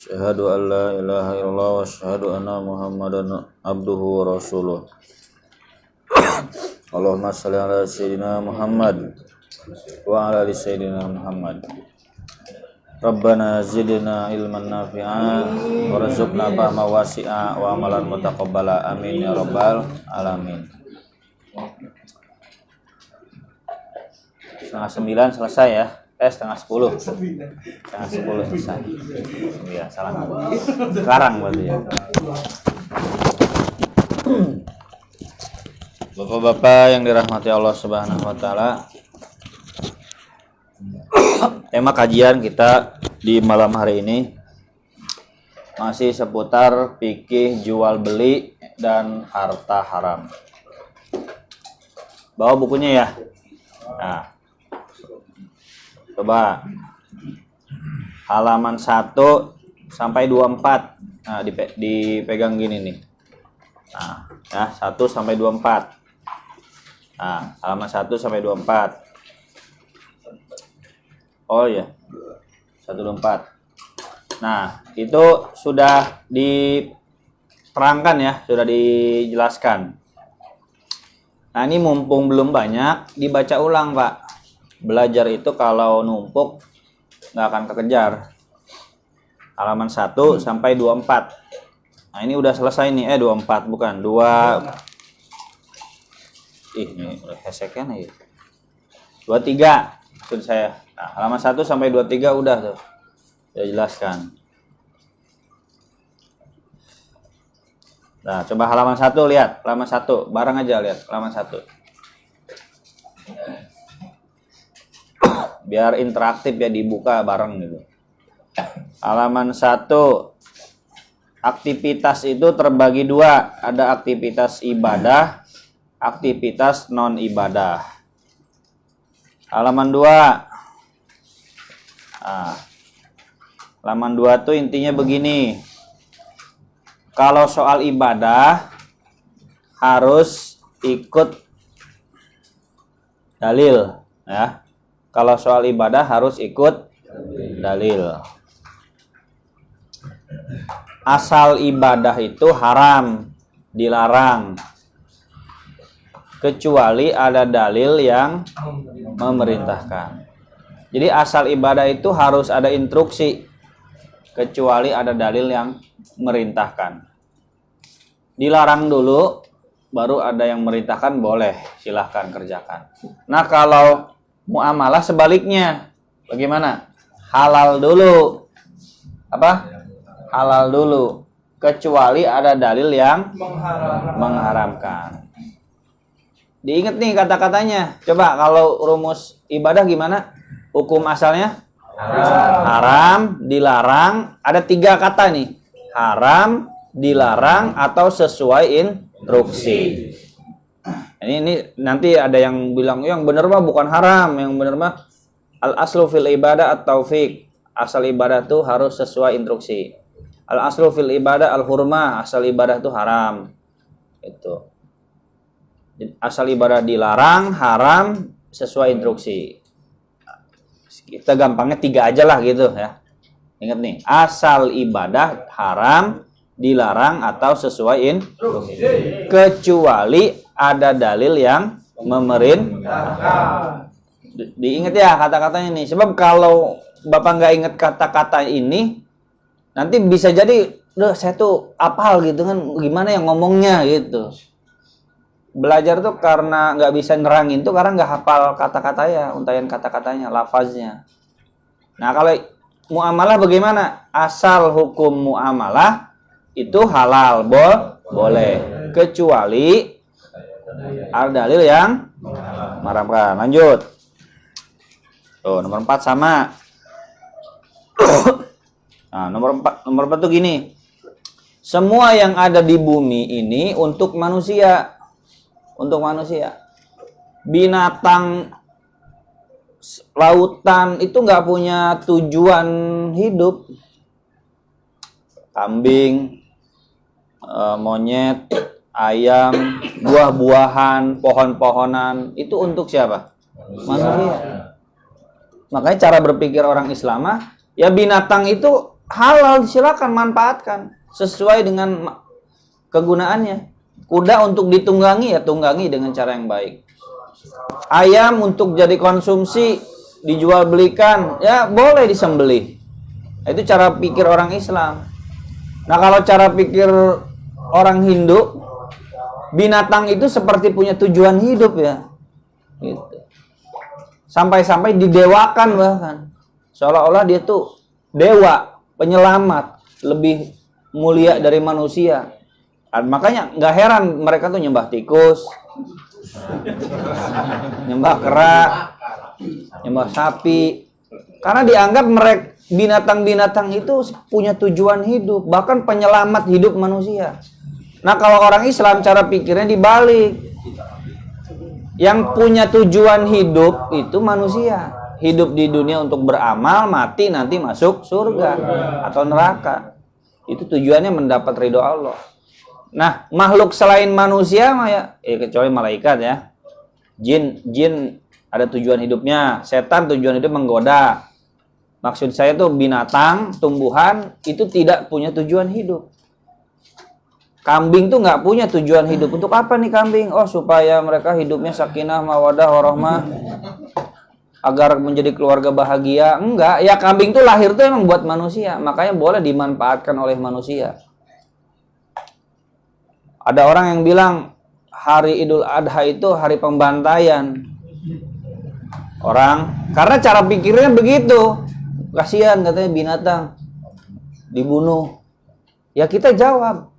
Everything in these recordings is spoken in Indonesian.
Asyhadu an la ilaha illallah wa asyhadu anna Muhammadan abduhu wa rasuluh. Allahumma shalli ala sayyidina Muhammad wa ala ali sayyidina Muhammad. Rabbana zidna ilman nafi'a warzuqna fahma wasi'a wa amalan mutaqabbala amin ya rabbal alamin. 8:30 selesai ya. 9:10 selesai. Iya, salah. Sekarang berarti ya. Bapak-bapak yang dirahmati Allah Subhanahu wa taala. Tema kajian kita di malam hari ini masih seputar fikih jual beli dan harta haram. Bawa bukunya ya. Nah, coba halaman 1 sampai 24. Nah, dipegang gini nih. Nah, ya, 1 sampai 24. Nah, halaman 1 sampai 24. Oh ya. 124. Nah, itu sudah diterangkan ya, sudah dijelaskan. Nah, ini mumpung belum banyak, dibaca ulang, Pak. Belajar itu kalau numpuk nggak akan kekejar. Halaman 1 sampai 24. Nah, ini udah selesai nih. 24 bukan. 2. Ini heseknya nih. 23 maksud saya. Nah, halaman 1 sampai 23 udah tuh. Saya jelaskan. Nah, coba halaman 1 lihat. Halaman 1. Bareng aja lihat. Halaman 1. Biar interaktif ya, dibuka bareng gitu. Halaman 1. Aktivitas itu terbagi 2. Ada aktivitas ibadah, aktivitas non ibadah. Halaman 2. Nah, halaman 2 tuh intinya begini. Kalau soal ibadah harus ikut dalil ya. Kalau soal ibadah harus ikut dalil. Asal ibadah itu haram, dilarang. Kecuali ada dalil yang memerintahkan. Jadi asal ibadah itu harus ada instruksi. Kecuali ada dalil yang merintahkan. Dilarang dulu, baru ada yang merintahkan, boleh, silahkan kerjakan. Nah, kalau muamalah sebaliknya, bagaimana? Halal dulu. Apa? Halal dulu. Kecuali ada dalil yang mengharamkan. Diingat nih kata-katanya. Coba kalau rumus ibadah gimana? Hukum asalnya? Haram, dilarang. Ada 3 kata nih. Haram, dilarang, atau sesuai instruksi. Ini nanti ada yang bilang yang benar mah bukan haram, yang benar mah al aslu fil ibadah at-taufiq. Asal ibadah tuh harus sesuai instruksi. Al aslu fil ibadah al hurmah, asal ibadah tuh haram. Itu. Asal ibadah dilarang, haram, sesuai instruksi. Kita gampangnya 3 aja lah gitu ya. Ingat nih, asal ibadah haram, dilarang, atau sesuai instruksi. Kecuali ada dalil yang memerintahkan. Diingat ya kata-katanya nih. Sebab kalau Bapak nggak ingat kata-kata ini, nanti bisa jadi, saya tuh apal gitu kan, gimana yang ngomongnya gitu. Belajar tuh karena nggak bisa nerangin tuh karena nggak hafal kata-katanya, untayan kata-katanya, lafaznya. Nah, kalau muamalah bagaimana? Asal hukum muamalah itu halal, boleh. Kecuali ada dalil yang mengharamkan. Lanjut. Tuh, nomor 4 sama. Nah, nomor 4 tuh gini. Semua yang ada di bumi ini untuk manusia. Untuk manusia. Binatang lautan itu nggak punya tujuan hidup. Kambing, monyet, ayam, buah-buahan, pohon-pohonan, itu untuk siapa? Manusia. Makanya cara berpikir orang Islam, ya binatang itu halal, silakan manfaatkan sesuai dengan kegunaannya. Kuda untuk ditunggangi, ya tunggangi dengan cara yang baik. Ayam untuk jadi konsumsi, dijual belikan, ya boleh disembelih. Itu cara pikir orang Islam. Nah, kalau cara pikir orang Hindu, binatang itu seperti punya tujuan hidup ya. Gitu. Sampai-sampai didewakan bahkan. Seolah-olah dia tuh dewa, penyelamat, lebih mulia dari manusia. Makanya nggak heran mereka tuh nyembah tikus, nyembah kera, nyembah sapi. Karena dianggap mereka binatang-binatang itu punya tujuan hidup, bahkan penyelamat hidup manusia. Nah, kalau orang Islam cara pikirnya dibalik. Yang punya tujuan hidup itu manusia. Hidup di dunia untuk beramal, mati nanti masuk surga atau neraka. Itu tujuannya mendapat ridho Allah. Nah, makhluk selain manusia ya, kecuali malaikat ya. Jin ada tujuan hidupnya, setan tujuan hidup menggoda. Maksud saya tuh binatang, tumbuhan itu tidak punya tujuan hidup. Kambing tuh nggak punya tujuan hidup. Untuk apa nih kambing? Oh, supaya mereka hidupnya sakinah, mawadah, warahmah, agar menjadi keluarga bahagia. Enggak, ya kambing tuh lahir tuh emang buat manusia, makanya boleh dimanfaatkan oleh manusia. Ada orang yang bilang hari Idul Adha itu hari pembantaian orang, karena cara pikirnya begitu. Kasihan katanya binatang dibunuh. Ya kita jawab,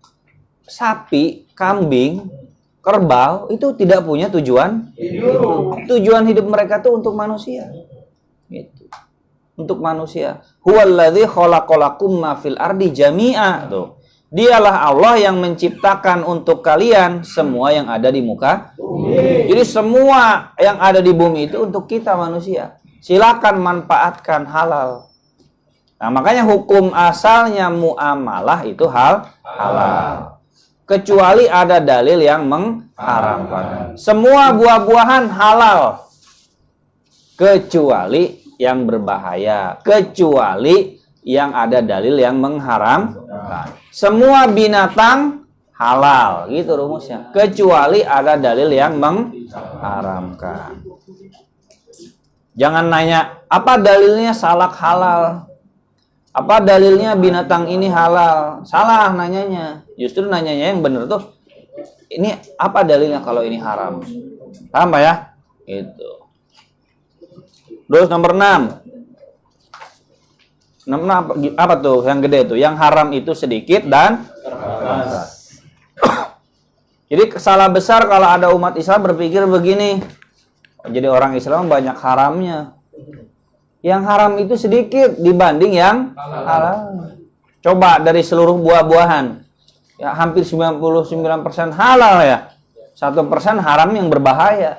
sapi, kambing, kerbau itu tidak punya tujuan hidup. Tujuan hidup mereka tuh untuk manusia. Gitu. Untuk manusia. Huwallazi khalaqalakum ma fil ardi jami'a. Tuh. Dialah Allah yang menciptakan untuk kalian semua yang ada di muka bumi. Jadi semua yang ada di bumi itu untuk kita manusia. Silakan manfaatkan halal. Nah, makanya hukum asalnya muamalah itu halal. Kecuali ada dalil yang mengharamkan. Semua buah-buahan halal. Kecuali yang berbahaya. Kecuali yang ada dalil yang mengharamkan. Semua binatang halal, gitu rumusnya. Kecuali ada dalil yang mengharamkan. Jangan nanya, apa dalilnya salak halal? Apa dalilnya binatang ini halal? Salah nanyanya. Justru nanyanya yang benar tuh, ini apa dalilnya kalau ini haram? Paham Pak ya? Itu. Terus nomor 6. Apa tuh yang gede tuh? Yang haram itu sedikit dan terbatas. Jadi salah besar kalau ada umat Islam berpikir begini. Jadi orang Islam banyak haramnya. Yang haram itu sedikit dibanding yang halal. Coba dari seluruh buah-buahan. Ya hampir 99% halal ya. 1% haram yang berbahaya.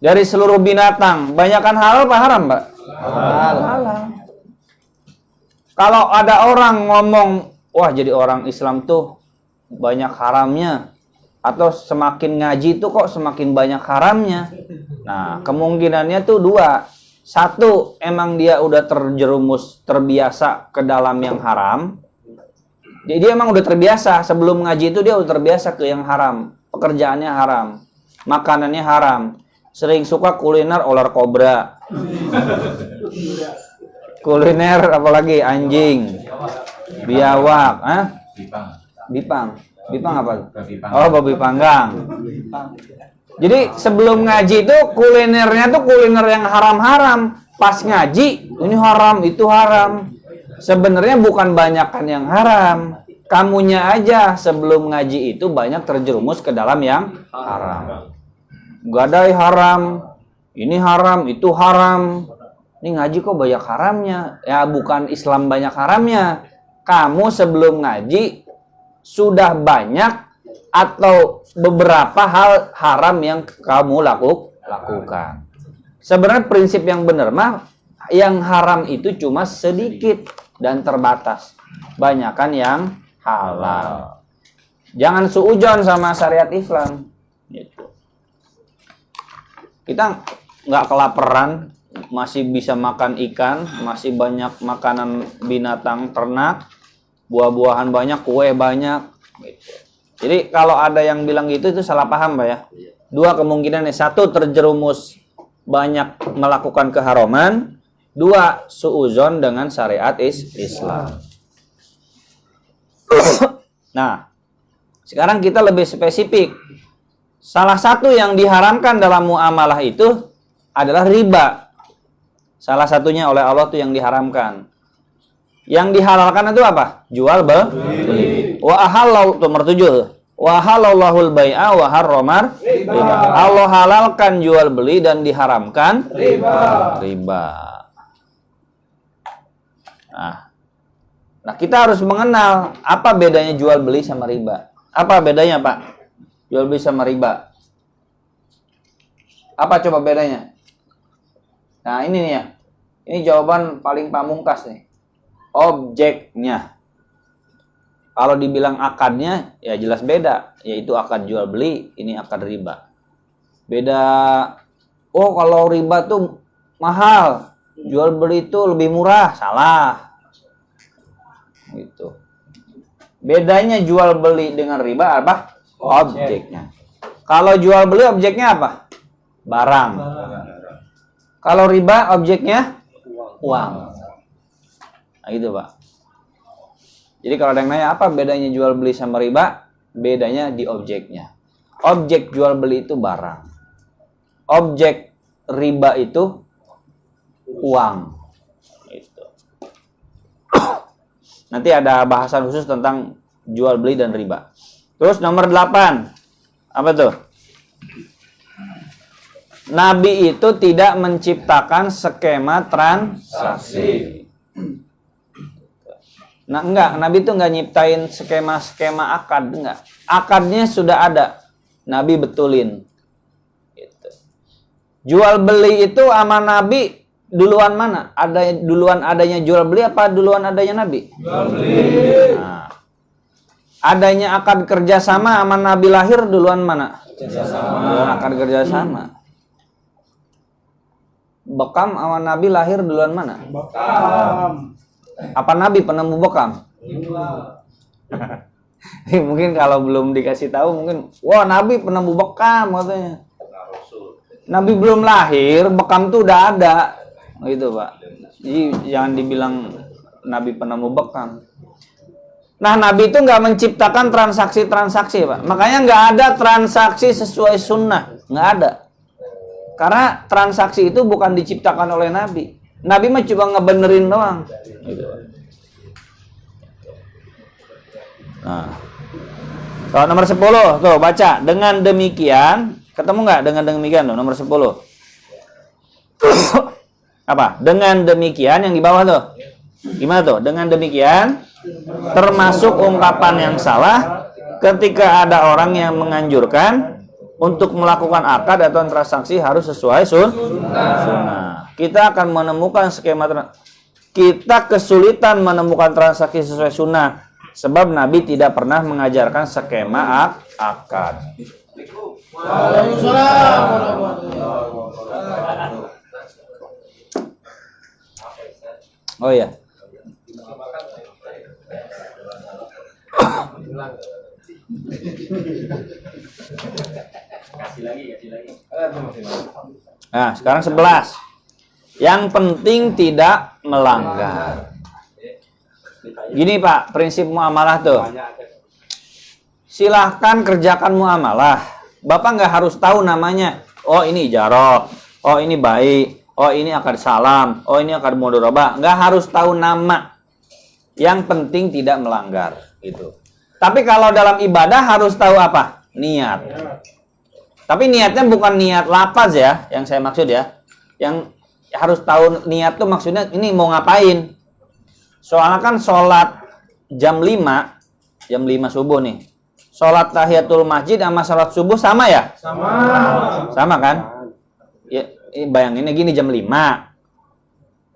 Dari seluruh binatang, banyakan halal apa haram, Pak? Halal. Kalau ada orang ngomong, wah jadi orang Islam tuh banyak haramnya, atau semakin ngaji tuh kok semakin banyak haramnya. Nah, kemungkinannya tuh dua. Satu, emang dia udah terjerumus, terbiasa ke dalam yang haram. Jadi dia emang udah terbiasa, sebelum ngaji itu dia udah terbiasa ke yang haram. Pekerjaannya haram, makanannya haram. Sering suka kuliner ular kobra. Kuliner apalagi anjing, biawak, bipang apa? Oh, babi panggang. Jadi sebelum ngaji itu kulinernya tuh kuliner yang haram-haram. Pas ngaji ini haram, itu haram. Sebenarnya bukan banyakan yang haram. Kamunya aja sebelum ngaji itu banyak terjerumus ke dalam yang haram. Gadai haram, ini haram, itu haram. Ini ngaji kok banyak haramnya. Ya bukan Islam banyak haramnya. Kamu sebelum ngaji sudah banyak atau beberapa hal haram yang kamu lakukan. Sebenarnya prinsip yang benar mah yang haram itu cuma sedikit dan terbatas. Banyakan yang halal. Jangan suujon sama syariat Islam. Gitu. Kita nggak kelaparan, masih bisa makan ikan, masih banyak makanan binatang ternak, buah-buahan banyak, kue banyak. Gitu. Jadi kalau ada yang bilang gitu itu salah paham, Pak ya. Dua kemungkinan nih, satu terjerumus banyak melakukan keharaman, dua suuzon dengan syariat Islam. Nah, sekarang kita lebih spesifik. Salah satu yang diharamkan dalam muamalah itu adalah riba. Salah satunya oleh Allah itu yang diharamkan. Yang dihalalkan itu apa? Jual beli. Wa ahallau nomor 7. Wa halallahul bai'a wa harramar riba. Allah halalkan jual beli dan diharamkan riba. Nah, kita harus mengenal apa bedanya jual beli sama riba. Apa bedanya, Pak? Jual beli sama riba. Apa coba bedanya? Nah, ini nih ya. Ini jawaban paling pamungkas nih. Objeknya. Kalau dibilang akadnya, ya jelas beda. Yaitu akad jual beli, ini akad riba. Beda. Oh, kalau riba tuh mahal. Jual beli itu lebih murah. Salah. Gitu. Bedanya jual beli dengan riba apa? Objeknya. Kalau jual beli objeknya apa? Barang. Kalau riba objeknya uang. Nah, gitu, Pak. Jadi kalau ada yang nanya apa bedanya jual beli sama riba? Bedanya di objeknya. Objek jual beli itu barang. Objek riba itu uang. Gitu. Nanti ada bahasan khusus tentang jual beli dan riba. Terus nomor 8. Apa tuh? Nabi itu tidak menciptakan skema transaksi. Nah, enggak, Nabi itu enggak nyiptain skema-skema akad, enggak. Akadnya sudah ada. Nabi betulin. Gitu. Jual beli itu sama Nabi duluan mana? Ada duluan adanya jual beli apa duluan adanya Nabi? Jual beli. Nah, adanya akad kerjasama sama Nabi lahir duluan mana? Kerjasama. Duluan akad kerjasama. Bekam sama Nabi lahir duluan mana? Bekam. Apa Nabi penemu bekam? Mungkin kalau belum dikasih tahu mungkin, wah Nabi penemu bekam katanya. Nabi belum lahir, bekam tuh udah ada. Gitu, Pak. Jadi jangan dibilang Nabi penemu bekam. Nah, Nabi itu nggak menciptakan transaksi-transaksi, Pak. Makanya nggak ada transaksi sesuai sunnah. Nggak ada. Karena transaksi itu bukan diciptakan oleh Nabi. Nabi mah cuma ngebenerin doang. Gitu. Nah. Kalau nomor 10, tuh baca. Dengan demikian, ketemu nggak dengan demikian tuh, nomor 10. Apa? Dengan demikian yang di bawah tuh. Gimana tuh? Dengan demikian termasuk ungkapan yang salah ketika ada orang yang menganjurkan untuk melakukan akad atau transaksi harus sesuai sunnah. Kita akan menemukan kita kesulitan menemukan transaksi sesuai sunnah sebab Nabi tidak pernah mengajarkan skema akad. Oh ya. Kasih lagi. Nah, sekarang 11. Yang penting tidak melanggar. Gini, Pak, prinsip muamalah tuh. Silahkan kerjakan muamalah. Bapak nggak harus tahu namanya. Oh, ini ijarah. Oh, ini baik. Oh, ini akad salam. Oh, ini akad mudharabah. Nggak harus tahu nama. Yang penting tidak melanggar. Gitu. Tapi kalau dalam ibadah harus tahu apa? Niat. Tapi niatnya bukan niat lafaz ya, yang saya maksud ya. Yang harus tahu niat tuh maksudnya ini mau ngapain. Soalnya kan sholat jam 5 subuh nih. Sholat tahiyatul masjid sama sholat subuh sama ya? Sama kan? Ya, bayanginnya gini, jam 5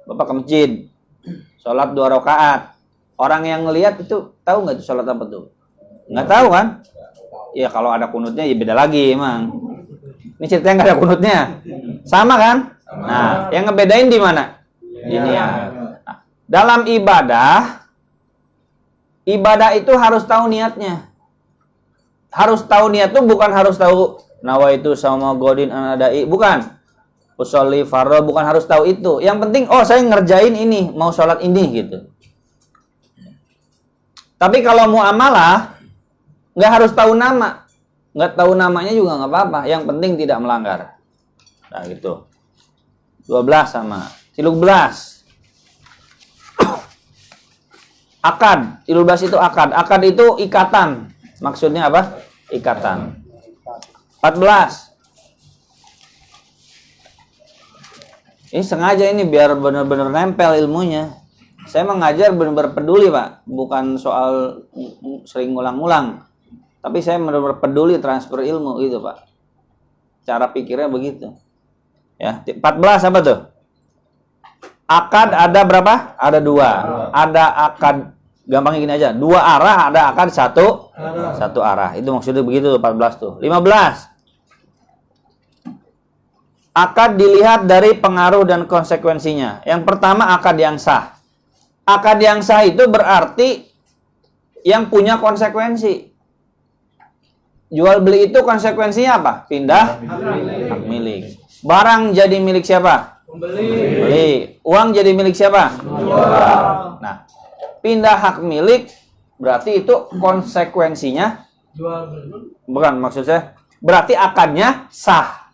Bapak ke masjid, sholat 2 rakaat. Orang yang ngelihat itu tahu nggak sholat apa tuh? Nggak tahu kan? Ya kalau ada kunutnya ya beda lagi emang. Ini ceritanya nggak ada kunutnya. Sama kan? Nah, yang ngebedain di mana? Di niat. Nah, dalam ibadah itu harus tahu niatnya. Harus tahu niat tuh bukan harus tahu nawaitu sama godin anadai, bukan. Usolli fardhu, bukan harus tahu itu. Yang penting, oh saya ngerjain ini, mau sholat ini gitu. Tapi kalau muamalah, nggak harus tahu nama. Nggak tahu namanya juga nggak apa-apa. Yang penting tidak melanggar. Nah gitu. 12 sama 13. Akad. 13 itu akad. Akad itu ikatan. Maksudnya apa? Ikatan. 14. Ini sengaja ini biar benar-benar nempel ilmunya. Saya mengajar benar-benar peduli, Pak. Bukan soal sering ngulang-ngulang. Tapi saya benar-benar peduli transfer ilmu gitu, Pak. Cara pikirnya begitu. Ya, 14 apa tuh? Akad ada berapa? Ada 2. Ada akad, gampangnya gini aja. 2 arah, ada akad satu arah. Itu maksudnya begitu 14 tuh. 15. Akad dilihat dari pengaruh dan konsekuensinya. Yang pertama akad yang sah. Akad yang sah itu berarti yang punya konsekuensi. Jual beli itu konsekuensinya apa? Pindah hak milik. Barang jadi milik siapa? Pembeli. Uang jadi milik siapa? Jual. Nah, pindah hak milik berarti itu konsekuensinya jual beli. Bukan, maksud saya berarti akadnya sah.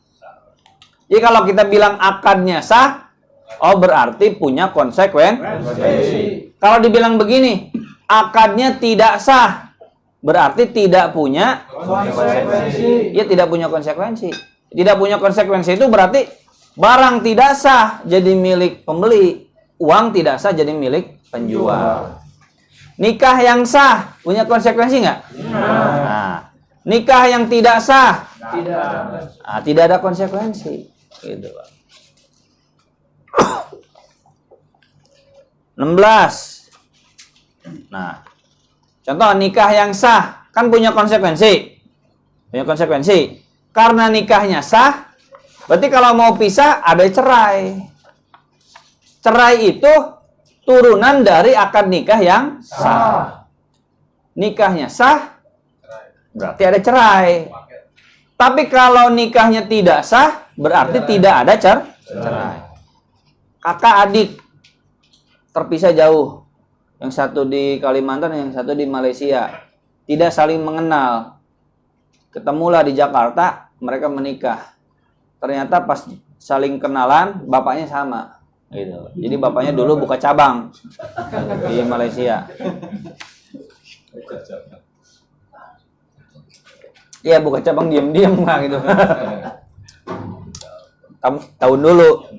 Jadi kalau kita bilang akadnya sah, oh berarti punya konsekuensi. Kalau dibilang begini, akadnya tidak sah, berarti tidak punya konsekuensi. Ya tidak punya konsekuensi. Tidak punya konsekuensi itu berarti barang tidak sah jadi milik pembeli, uang tidak sah jadi milik penjual. Nikah yang sah punya konsekuensi nggak? Nah, nikah yang tidak sah tidak ada konsekuensi. Gitu, Pak. 16. Nah, contoh nikah yang sah kan punya konsekuensi. Punya konsekuensi. Karena nikahnya sah, berarti kalau mau pisah ada cerai. Cerai itu turunan dari akad nikah yang sah. Nikahnya sah, berarti ada cerai. Tapi kalau nikahnya tidak sah, berarti tidak ada cerai. Kakak adik terpisah jauh. Yang satu di Kalimantan, yang satu di Malaysia. Tidak saling mengenal. Ketemulah di Jakarta, mereka menikah. Ternyata pas saling kenalan, bapaknya sama. Gitu. Jadi bapaknya dulu buka cabang di Malaysia. Iya, buka cabang diam-diam lah gitu. Tahun dulu.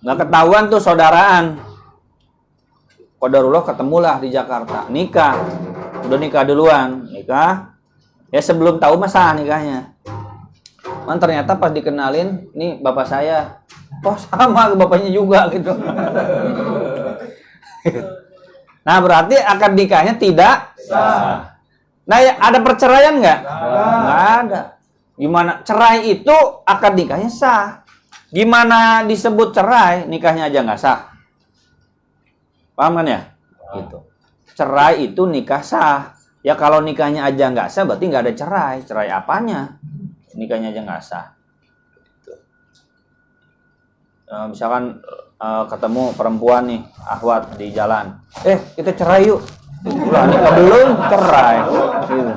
Nggak ketahuan tuh saudaraan. Qadarullah ketemulah di Jakarta. Nikah. Udah nikah duluan. Nikah. Ya sebelum tahu masa nikahnya. Man ternyata pas dikenalin, nih bapak saya. Oh sama bapaknya juga gitu. Nah berarti akad nikahnya tidak sah. Nah ada perceraian nggak? Nggak ada. Gimana cerai itu akad nikahnya sah. Gimana disebut cerai nikahnya aja nggak sah? Paham kan ya? Gitu. Cerai itu nikah sah. Ya kalau nikahnya aja nggak sah berarti nggak ada cerai. Cerai apanya? Nikahnya aja nggak sah. Misalkan ketemu perempuan nih, akhwat di jalan. Kita cerai yuk. Udah nikah belum cerai. Gitu.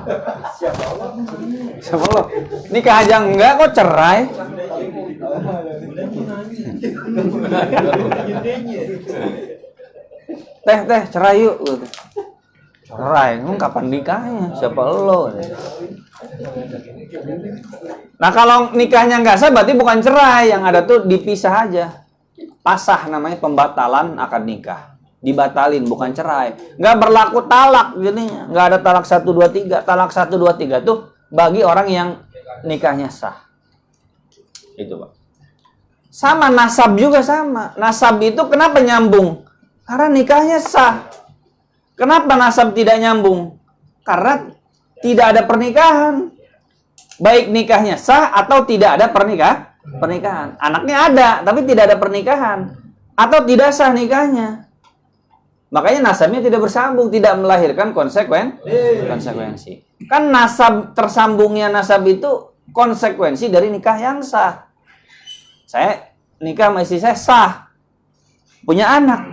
Siapa lo? Nikah aja enggak kok cerai. Teh cerai yuk. Cerai, kapan nikahnya? Siapa lo? Nah kalau nikahnya nggak sah berarti bukan cerai, yang ada tuh dipisah aja. Pasah namanya, pembatalan akad nikah. Dibatalin bukan cerai. Nggak berlaku talak jadinya. Nggak ada talak 1 2 3. Talak 1 2 3 tuh bagi orang yang nikahnya sah. Itu, Pak. Sama nasab juga sama. Nasab itu kenapa nyambung? Karena nikahnya sah. Kenapa nasab tidak nyambung? Karena tidak ada pernikahan. Baik nikahnya sah atau tidak ada pernikahan. pernikahan. Anaknya ada, tapi tidak ada pernikahan. Atau tidak sah nikahnya. Makanya nasabnya tidak bersambung, tidak melahirkan konsekuensi. Kan nasab, tersambungnya nasab itu konsekuensi dari nikah yang sah. Saya nikah sama istri saya sah. Punya anak.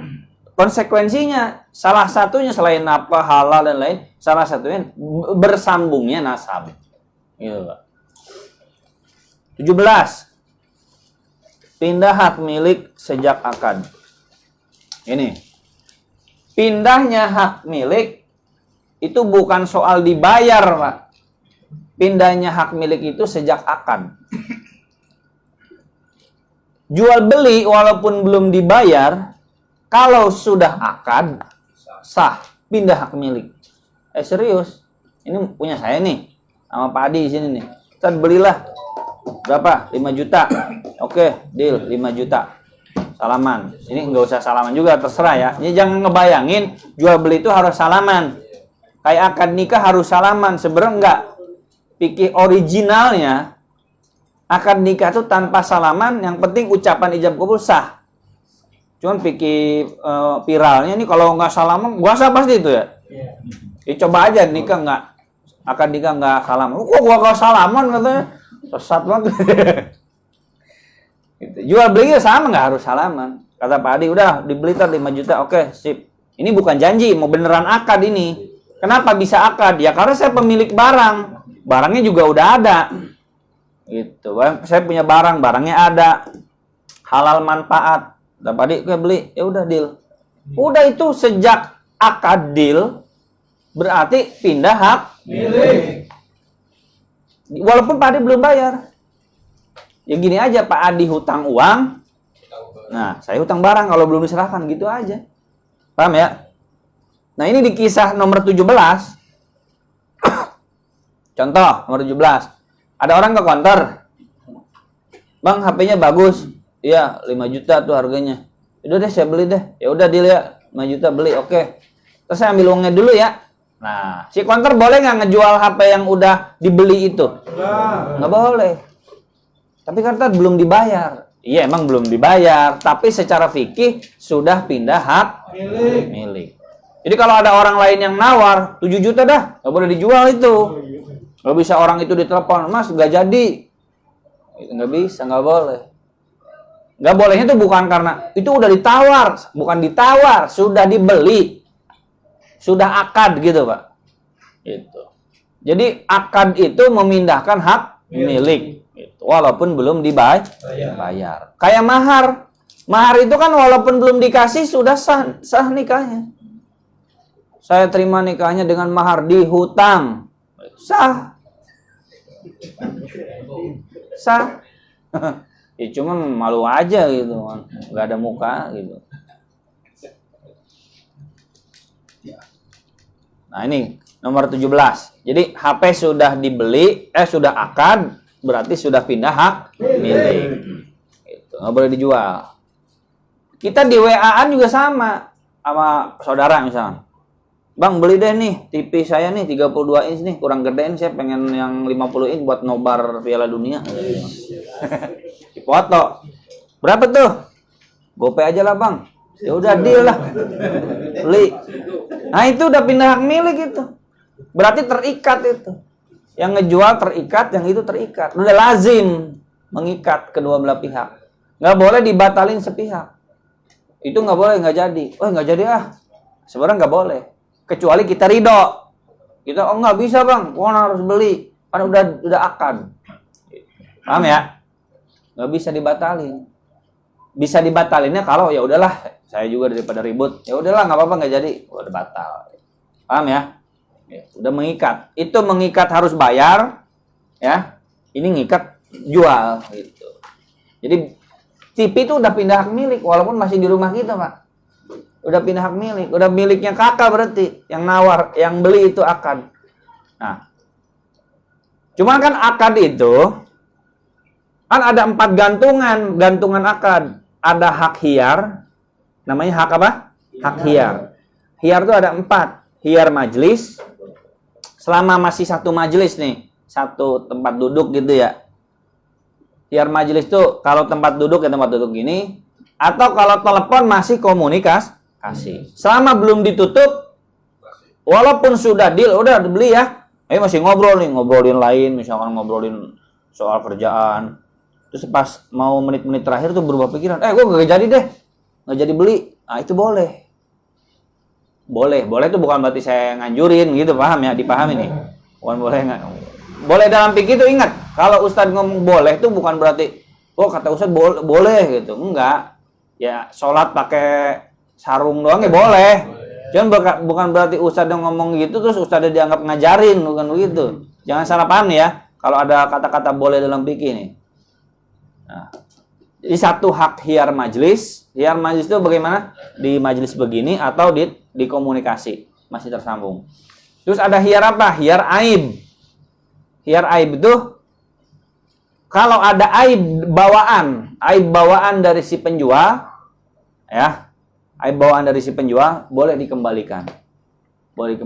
Konsekuensinya salah satunya selain apa halal dan lain, salah satunya bersambungnya nasab. Gitu, Pak. 17. Pindah hak milik sejak akad. Ini. Pindahnya hak milik itu bukan soal dibayar, Pak. Pindahnya hak milik itu sejak akad. Jual beli walaupun belum dibayar, kalau sudah akad, sah, pindah hak milik. Serius, ini punya saya nih, sama Pak Adi di sini nih. Kita belilah, berapa? 5 juta. Oke, deal, 5 juta. Salaman. Ini nggak usah salaman juga, terserah ya. Ini jangan ngebayangin, jual beli itu harus salaman. Kayak akad nikah harus salaman, sebenarnya enggak. Fikih originalnya, akad nikah itu tanpa salaman, yang penting ucapan ijab kabul sah. Cuman pikir viralnya nih kalau nggak salaman, gua sah pasti itu ya. Ya coba aja nikah nggak, akan nikah nggak salaman. Kok gua nggak salaman katanya, sesat banget. Gitu. Jual beli sama nggak harus salaman. Kata Pak Adi, udah dibeli 5 juta, oke sip. Ini bukan janji, mau beneran akad ini. Kenapa bisa akad? Ya karena saya pemilik barang, barangnya juga udah ada. Gitu, saya punya barang, barangnya ada, halal manfaat. Dan Pak Adi, gue beli, ya udah deal. Udah itu sejak akad deal, berarti pindah hak milik. Walaupun Pak Adi belum bayar. Ya gini aja, Pak Adi hutang uang, nah saya hutang barang kalau belum diserahkan, gitu aja. Paham ya? Nah ini di kisah nomor 17. Contoh, nomor 17. Ada orang ke kantor. Bang, HP-nya bagus. Iya, 5 juta tuh harganya. Udah deh, saya beli deh. Ya udah deal ya, 5 juta beli, oke. Terus saya ambil uangnya dulu ya. Nah, si konter boleh nggak ngejual HP yang udah dibeli itu? Nggak boleh. Tapi karena belum dibayar. Iya, emang belum dibayar. Tapi secara fikih sudah pindah hak milik. Jadi kalau ada orang lain yang nawar 7 juta dah, nggak boleh dijual itu. Nggak bisa orang itu ditelepon, Mas nggak jadi. Nggak bisa, nggak boleh. Nggak bolehnya itu bukan karena itu udah ditawar, bukan ditawar, sudah dibeli, sudah akad gitu Pak. Gitu. Jadi akad itu memindahkan hak milik, gitu. Walaupun belum dibayar. Kayak mahar, mahar itu kan walaupun belum dikasih sudah sah nikahnya. Saya terima nikahnya dengan mahar dihutang, sah. Ya cuman malu aja gitu, nggak ada muka gitu. Nah ini nomor 17. Jadi HP sudah dibeli, sudah akad, berarti sudah pindah hak milik. Gitu. Nggak boleh dijual. Kita di WA-an juga sama saudara misalnya. Bang beli deh nih TV saya nih 32 inch nih, kurang gedein, saya pengen yang 50 inch buat nobar Piala Dunia. Foto. Berapa tuh? GoPay aja lah bang. Ya udah deal lah. Beli. Nah itu udah pindah hak milik itu. Berarti terikat itu. Yang ngejual terikat, yang itu terikat. Udah lazim mengikat kedua belah pihak. Nggak boleh dibatalin sepihak. Itu nggak boleh, nggak jadi. Oh nggak jadi ah. Sebenarnya nggak boleh. Kecuali kita ridho. Kita oh nggak bisa bang, harus beli. Kan udah akad. Paham ya? Nggak bisa dibatalin. Bisa dibatalinnya kalau ya udahlah, saya juga daripada ribut. Ya udahlah nggak apa-apa nggak jadi, udah batal. Paham ya? Udah mengikat. Itu mengikat harus bayar, ya. Ini ngikat jual gitu. Jadi TV itu udah pindah hak milik walaupun masih di rumah kita, Pak. Udah pindah hak milik, udah miliknya kakak berarti. Yang nawar, yang beli itu akad. Nah. Cuman kan akad itu kan ada 4 gantungan akad. Ada hak hiar, namanya hak apa? Hak hiar. Hiar itu ada 4. Hiar majlis, selama masih satu majlis nih, satu tempat duduk gitu ya. Hiyar majelis tuh kalau tempat duduk ya tempat duduk gini, atau kalau telepon masih komunikasi. Selama belum ditutup, walaupun sudah deal, udah beli ya, masih ngobrol nih, ngobrolin lain, misalkan ngobrolin soal kerjaan. Terus pas mau menit-menit terakhir tuh berubah pikiran, gue gak jadi deh, gak jadi beli. Nah itu boleh. Boleh itu bukan berarti saya nganjurin gitu, paham ya, dipahami nih. Bukan boleh nggak. Boleh dalam fikih itu ingat, kalau Ustadz ngomong boleh itu bukan berarti kata Ustadz boleh gitu. Enggak. Ya sholat pakai sarung doang ya boleh. Cuman bukan berarti Ustadz yang ngomong gitu terus Ustadz dianggap ngajarin, bukan begitu. Jangan salah paham ya. Kalau ada kata-kata boleh dalam fikih nih. Nah, jadi satu hak hiyar majlis. Hiyar majlis itu bagaimana? Di majlis begini atau di komunikasi. Masih tersambung. Terus ada hiyar apa? Hiyar aib. Hiyar aib itu kalau ada aib bawaan dari si penjual, ya, aib bawaan dari si penjual boleh dikembalikan. Boleh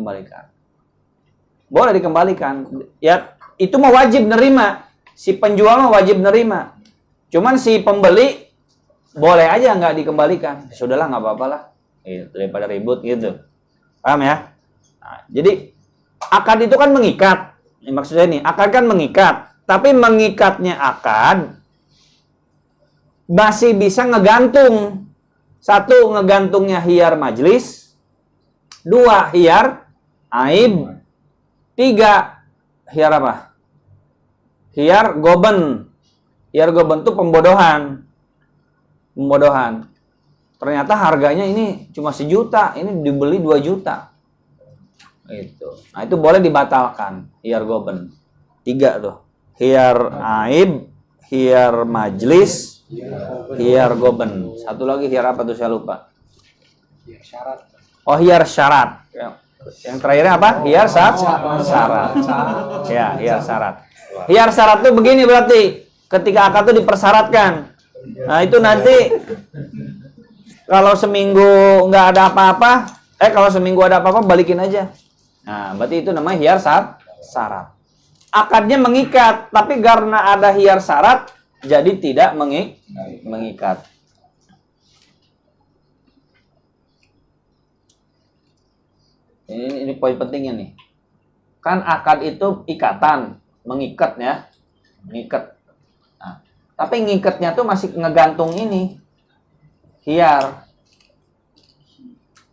dikembalikan. Ya, itu mah wajib nerima. Si penjual mah wajib nerima. Cuman si pembeli boleh aja nggak dikembalikan. Sudahlah, nggak apa-apa lah. Daripada ribut gitu. Paham ya? Nah, jadi akad itu kan mengikat. Maksudnya ini, akad kan mengikat. Tapi mengikatnya akad masih bisa ngegantung. Satu, ngegantungnya hiyar majlis. Dua, hiyar aib. Tiga, hiyar apa? Hiyar goben. Hiyar goben itu pembodohan. Ternyata harganya ini cuma 1 juta, ini dibeli 2 juta. Itu. Nah, itu boleh dibatalkan, hiyar goben. 3 tuh. Hiyar aib, hiyar majlis, hiyar goben. Satu lagi hiyar apa tuh saya lupa. Hiyar syarat. Oh, hiyar syarat. Yang terakhirnya apa? Hiyar syarat. Ya, hiyar syarat. Hiyar syarat tuh begini berarti. Ketika akad itu dipersyaratkan. Nah, itu nanti kalau seminggu nggak ada apa-apa, kalau seminggu ada apa-apa balikin aja. Nah, berarti itu namanya hiyar syarat. Akadnya mengikat, tapi karena ada hiyar syarat, jadi tidak mengikat. Ini poin pentingnya nih. Kan akad itu ikatan, mengikat ya, mengikat. Nah, tapi ngikatnya tuh masih ngegantung ini hiyar.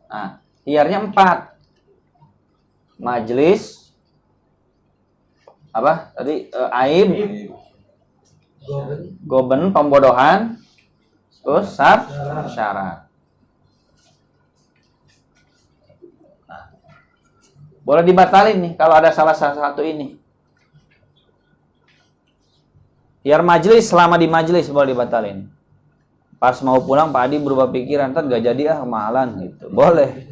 Nah, hiyarnya 4. Majlis apa? Tadi aib, goben pembodohan, terus syarat. Nah, boleh dibatalin nih kalau ada salah satu ini. Hiyar majlis selama di majlis boleh dibatalin. Pas mau pulang Pak Adi berubah pikiran, ntar gak jadi kemahalan gitu. Boleh.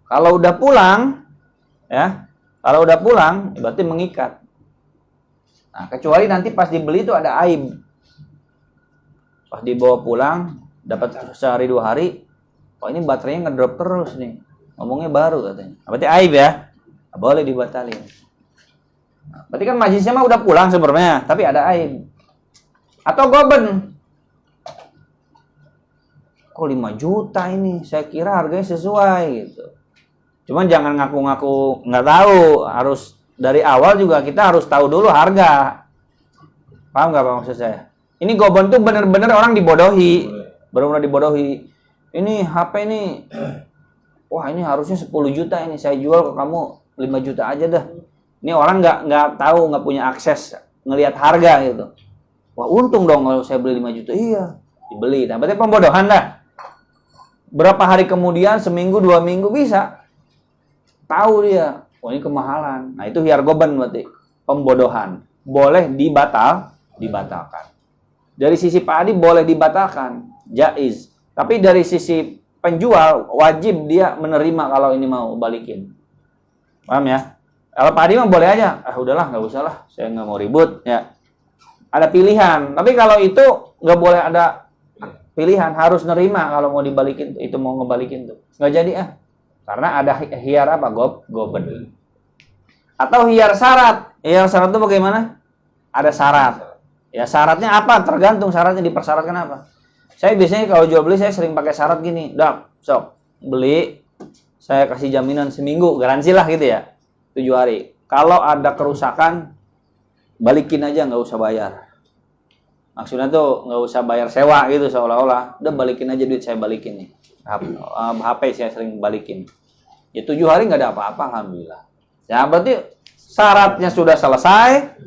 Kalau udah pulang, ya, berarti mengikat. Nah, kecuali nanti pas dibeli itu ada aib. Pas dibawa pulang, dapat sehari 2 hari, ini baterainya ngedrop terus nih. Ngomongnya baru katanya. Berarti aib ya, boleh dibatalin. Nah, berarti kan majlisnya mah udah pulang sebenarnya, tapi ada aib. Atau goben. Kok 5 juta ini? Saya kira harganya sesuai gitu. Cuman jangan ngaku-ngaku nggak tahu. Harus dari awal juga kita harus tahu dulu harga. Paham nggak Pak maksud saya? Ini goben tuh bener-bener orang dibodohi. Bener-bener dibodohi. Ini HP ini, wah ini harusnya 10 juta ini. Saya jual ke kamu 5 juta aja dah. Ini orang nggak tahu, nggak punya akses ngelihat harga gitu. Wah untung dong kalau saya beli 5 juta. Iya, dibeli. Nah, berarti pembodohan dah. Berapa hari kemudian, seminggu, 2 minggu bisa. Tahu dia, ini kemahalan. Nah, itu hiyar goben berarti. Pembodohan. Boleh dibatalkan. Dari sisi Pak Adi boleh dibatalkan. Jaiz. Tapi dari sisi penjual, wajib dia menerima kalau ini mau balikin. Paham ya? Kalau Pak Adi mah boleh aja. Udahlah, nggak usah lah. Saya nggak mau ribut. Ya. Ada pilihan. Tapi kalau itu nggak boleh ada pilihan. Harus nerima kalau mau dibalikin. Itu mau ngebalikin tuh. Nggak jadi Karena ada hiyar apa? Goben. Atau hiyar syarat. Hiyar syarat itu bagaimana? ada syarat. Ya syaratnya apa? Tergantung syaratnya dipersyaratkan apa. Saya biasanya kalau jual beli saya sering pakai syarat gini, dak, sok beli, saya kasih jaminan seminggu, garansi lah gitu ya, 7 hari. Kalau ada kerusakan, balikin aja, nggak usah bayar. Maksudnya tuh nggak usah bayar sewa gitu seolah-olah, udah balikin aja duit saya balikin nih. HP saya sering balikin. Ya 7 hari nggak ada apa-apa, alhamdulillah. Ya berarti syaratnya sudah selesai,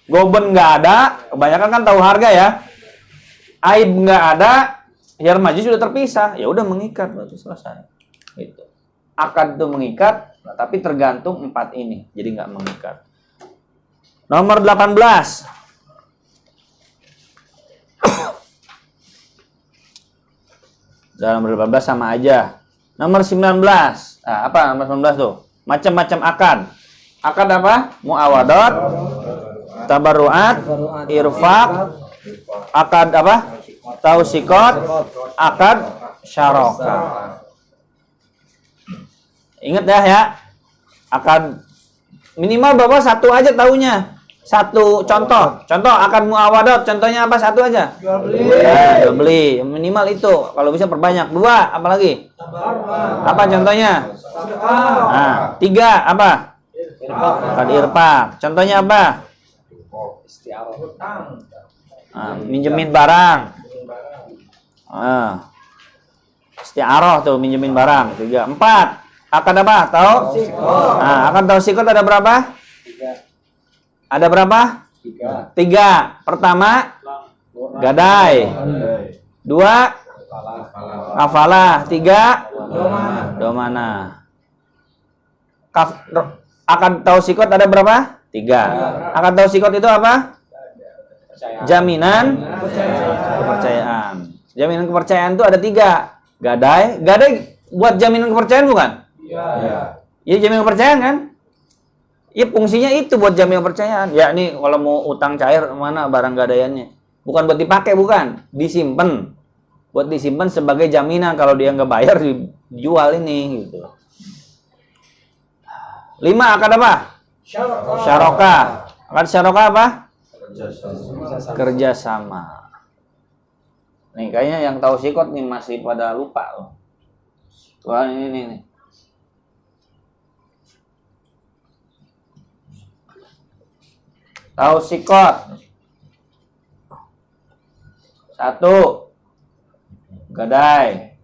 goben nggak ada, kebanyakan kan tahu harga ya, aib nggak ada, hiyar majlis sudah terpisah, ya udah mengikat, berarti selesai. Gitu. Akad itu mengikat, tapi tergantung 4 ini, jadi nggak mengikat. Nomor 18. Nomor 18 sama aja. Nomor 19. Nah, apa nomor 19 tuh? Macam-macam akad. Akad apa? Muawadot, tabarruat, irfaq, akad apa? Tausikot, akad syarokah. Ingat dah ya. Akad minimal Bapak satu aja taunya. Satu contoh akad muawadot, contohnya apa? Satu aja. Jual beli. Ya, jual beli. Minimal itu. Kalau bisa perbanyak. 2, apalagi? Apa contohnya? Nah, 3 apa? Akad irfaq. Contohnya apa? Nah, minjemin barang. Isti'aroh tuh, minjemin barang. 3, 4. Akad apa? Tahu? Nah, akad tausikot ada berapa? Ada berapa? 3. Pertama, gadai. 2, kafalah. 3, domana. Akad tausikot ada berapa? 3. Akad tausikot itu apa? Jaminan kepercayaan. Jaminan kepercayaan itu ada 3. Gadai buat jaminan kepercayaan bukan? Iya, jaminan kepercayaan kan? Iya, fungsinya itu buat jaminan kepercayaan. Ya, ini kalau mau utang cair mana barang gadaiannya? Bukan buat dipakai, bukan. Disimpan. Buat disimpan sebagai jaminan kalau dia nggak bayar dijual ini gitu. 5 akad apa? Syarokah. Akad syarokah apa? Kerjasama. Nih kayaknya yang tahu sikot nih masih pada lupa loh. Wah, ini nih. Tahu sikot. 1. Gadai.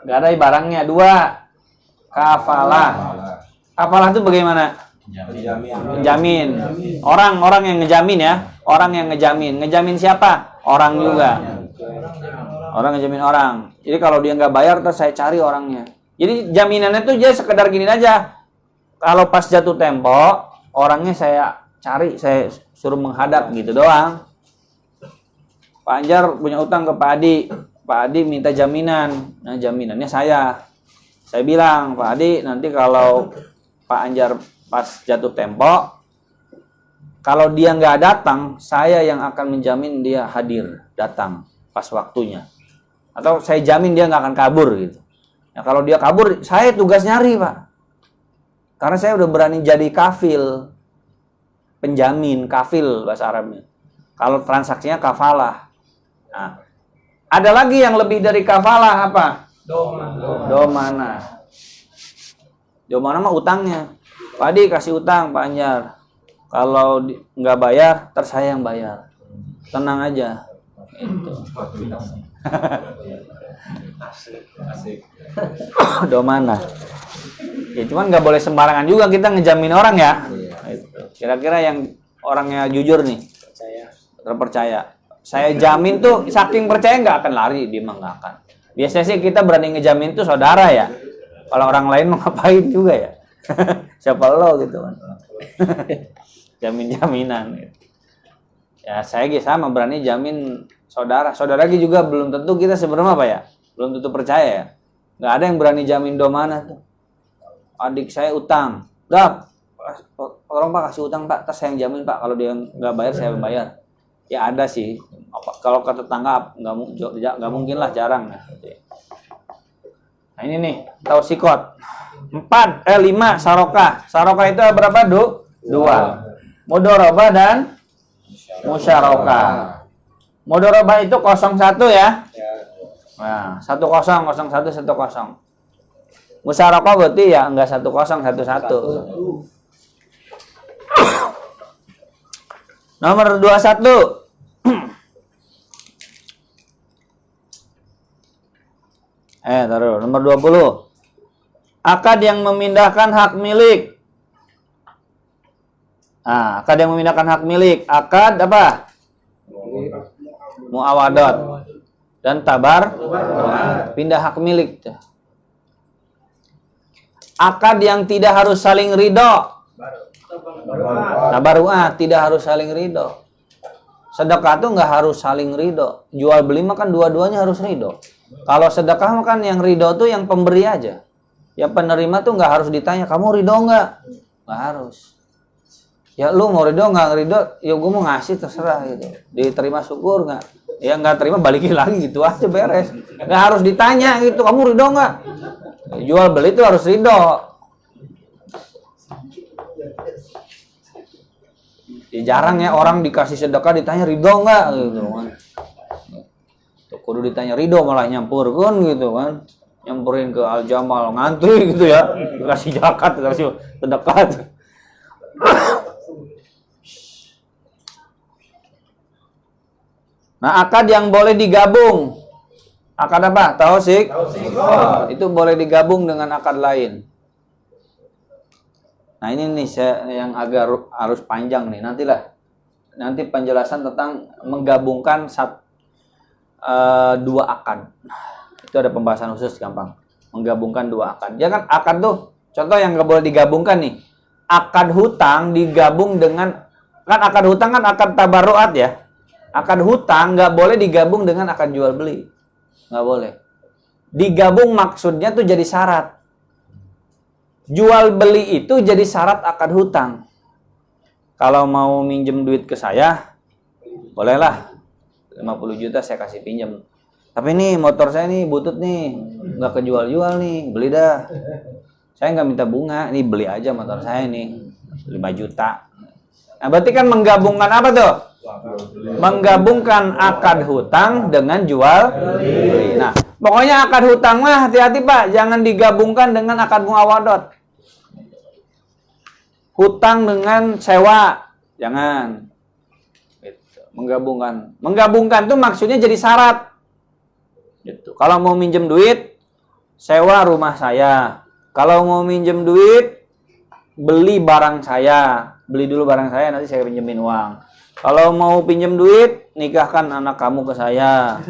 Gadai barangnya. 2. Kafalah. Kafalah itu bagaimana? Menjamin. Orang yang ngejamin ya. Orang yang ngejamin. Ngejamin siapa? Orang juga. Orang ngejamin orang. Jadi kalau dia nggak bayar, terus saya cari orangnya. Jadi jaminannya tuh dia sekedar gini aja. Kalau pas jatuh tempo, orangnya saya cari, saya suruh menghadap gitu doang. Pak Anjar punya utang ke Pak Adi. Pak Adi minta jaminan. Nah, jaminannya saya. Saya bilang, Pak Adi, nanti kalau Pak Anjar pas jatuh tempo, kalau dia nggak datang, saya yang akan menjamin dia hadir, datang pas waktunya. Atau saya jamin dia nggak akan kabur gitu. Nah, kalau dia kabur, saya tugas nyari, Pak. Karena saya udah berani jadi kafil. Penjamin, kafil bahasa Arabnya. Kalau transaksinya kafalah. Nah, ada lagi yang lebih dari kafalah apa? Domana. Domana mah utangnya. Pak Adi kasih utang Pak Anjar. Kalau nggak bayar, ntar saya yang bayar. Tenang aja. Itu. Domana. Ya cuman nggak boleh sembarangan juga kita ngejamin orang ya. Kira-kira yang orangnya jujur nih, terpercaya. Saya jamin tuh saking percaya nggak akan lari, dia mah nggak akan. Biasanya sih kita berani ngejamin tuh saudara ya. Kalau orang lain mau ngapain juga ya. Siapa lo gitu kan. Jamin-jaminan gitu. Ya saya sama berani jamin saudara. Saudara juga belum tentu kita sebenarnya apa ya? Belum tentu percaya ya. Nggak ada yang berani jamin domana tuh. Adik saya utang. Dah, tolong Pak kasih utang Pak, terus saya yang jamin Pak, kalau dia nggak bayar saya bayar. Ya ada sih. Kalau ke tetangga nggak mungkin lah, jarang. Nah ini nih, tahu sikot. 5 sarokah. Sarokah itu berapa? 2. Mudharabah dan musyarakah. Mudharabah itu 01 ya. Nah, 10 01 10. Musyarakah berarti ya enggak 10 11. Nomor 21. Taruh nomor 20. Akad yang memindahkan hak milik. Nah, akad yang memindahkan hak milik. Akad apa? Muawadot dan tabar. Pindah hak milik. Akad yang tidak harus saling ridho. Tabaruah tidak harus saling ridho. Sedekah tuh nggak harus saling ridho. Jual beli mah kan dua-duanya harus ridho. Kalau sedekah mah kan yang ridho tuh yang pemberi aja. Yang penerima tuh nggak harus ditanya, kamu ridho nggak? Nggak harus. Ya lu mau ridho nggak ridho? Ya gue mau ngasih terserah gitu. Diterima syukur nggak? Ya nggak terima balikin lagi gitu aja beres. Nggak harus ditanya gitu, kamu ridho nggak? Jual beli itu harus ridho. Ya, jarang ya orang dikasih sedekah ditanya ridho nggak gitu kan. Kudu ditanya ridho malah nyampur kan gitu kan. Nyampurin ke Al Jamal ngantri gitu ya, dikasih zakat, dikasih sedekah. Nah, akad yang boleh digabung. Akad apa? Tausik. Itu boleh digabung dengan akad lain. Nah, ini nih yang agak harus panjang nih. Nanti penjelasan tentang menggabungkan dua akad. Itu ada pembahasan khusus gampang. Menggabungkan dua akad. Ya kan akad tuh contoh yang nggak boleh digabungkan nih. Akad hutang digabung dengan kan akad hutang kan akad tabarruat ya. Akad hutang nggak boleh digabung dengan akad jual beli. Nggak boleh. Digabung maksudnya tuh jadi syarat. Jual beli itu jadi syarat akad hutang. Kalau mau minjem duit ke saya, bolehlah 50 juta saya kasih pinjam. Tapi nih motor saya nih butut nih, nggak kejual-jual nih, beli dah. Saya nggak minta bunga, nih beli aja motor saya nih, 5 juta. Nah berarti kan menggabungkan apa tuh? Menggabungkan akad hutang dengan jual beli. Nah pokoknya akad hutang mah hati-hati Pak, jangan digabungkan dengan akad muawadot. Hutang dengan sewa, jangan. Menggabungkan tuh maksudnya jadi syarat. Gitu. Kalau mau minjem duit, sewa rumah saya. Kalau mau minjem duit, beli barang saya. Beli dulu barang saya, nanti saya pinjemin uang. Kalau mau pinjem duit, nikahkan anak kamu ke saya.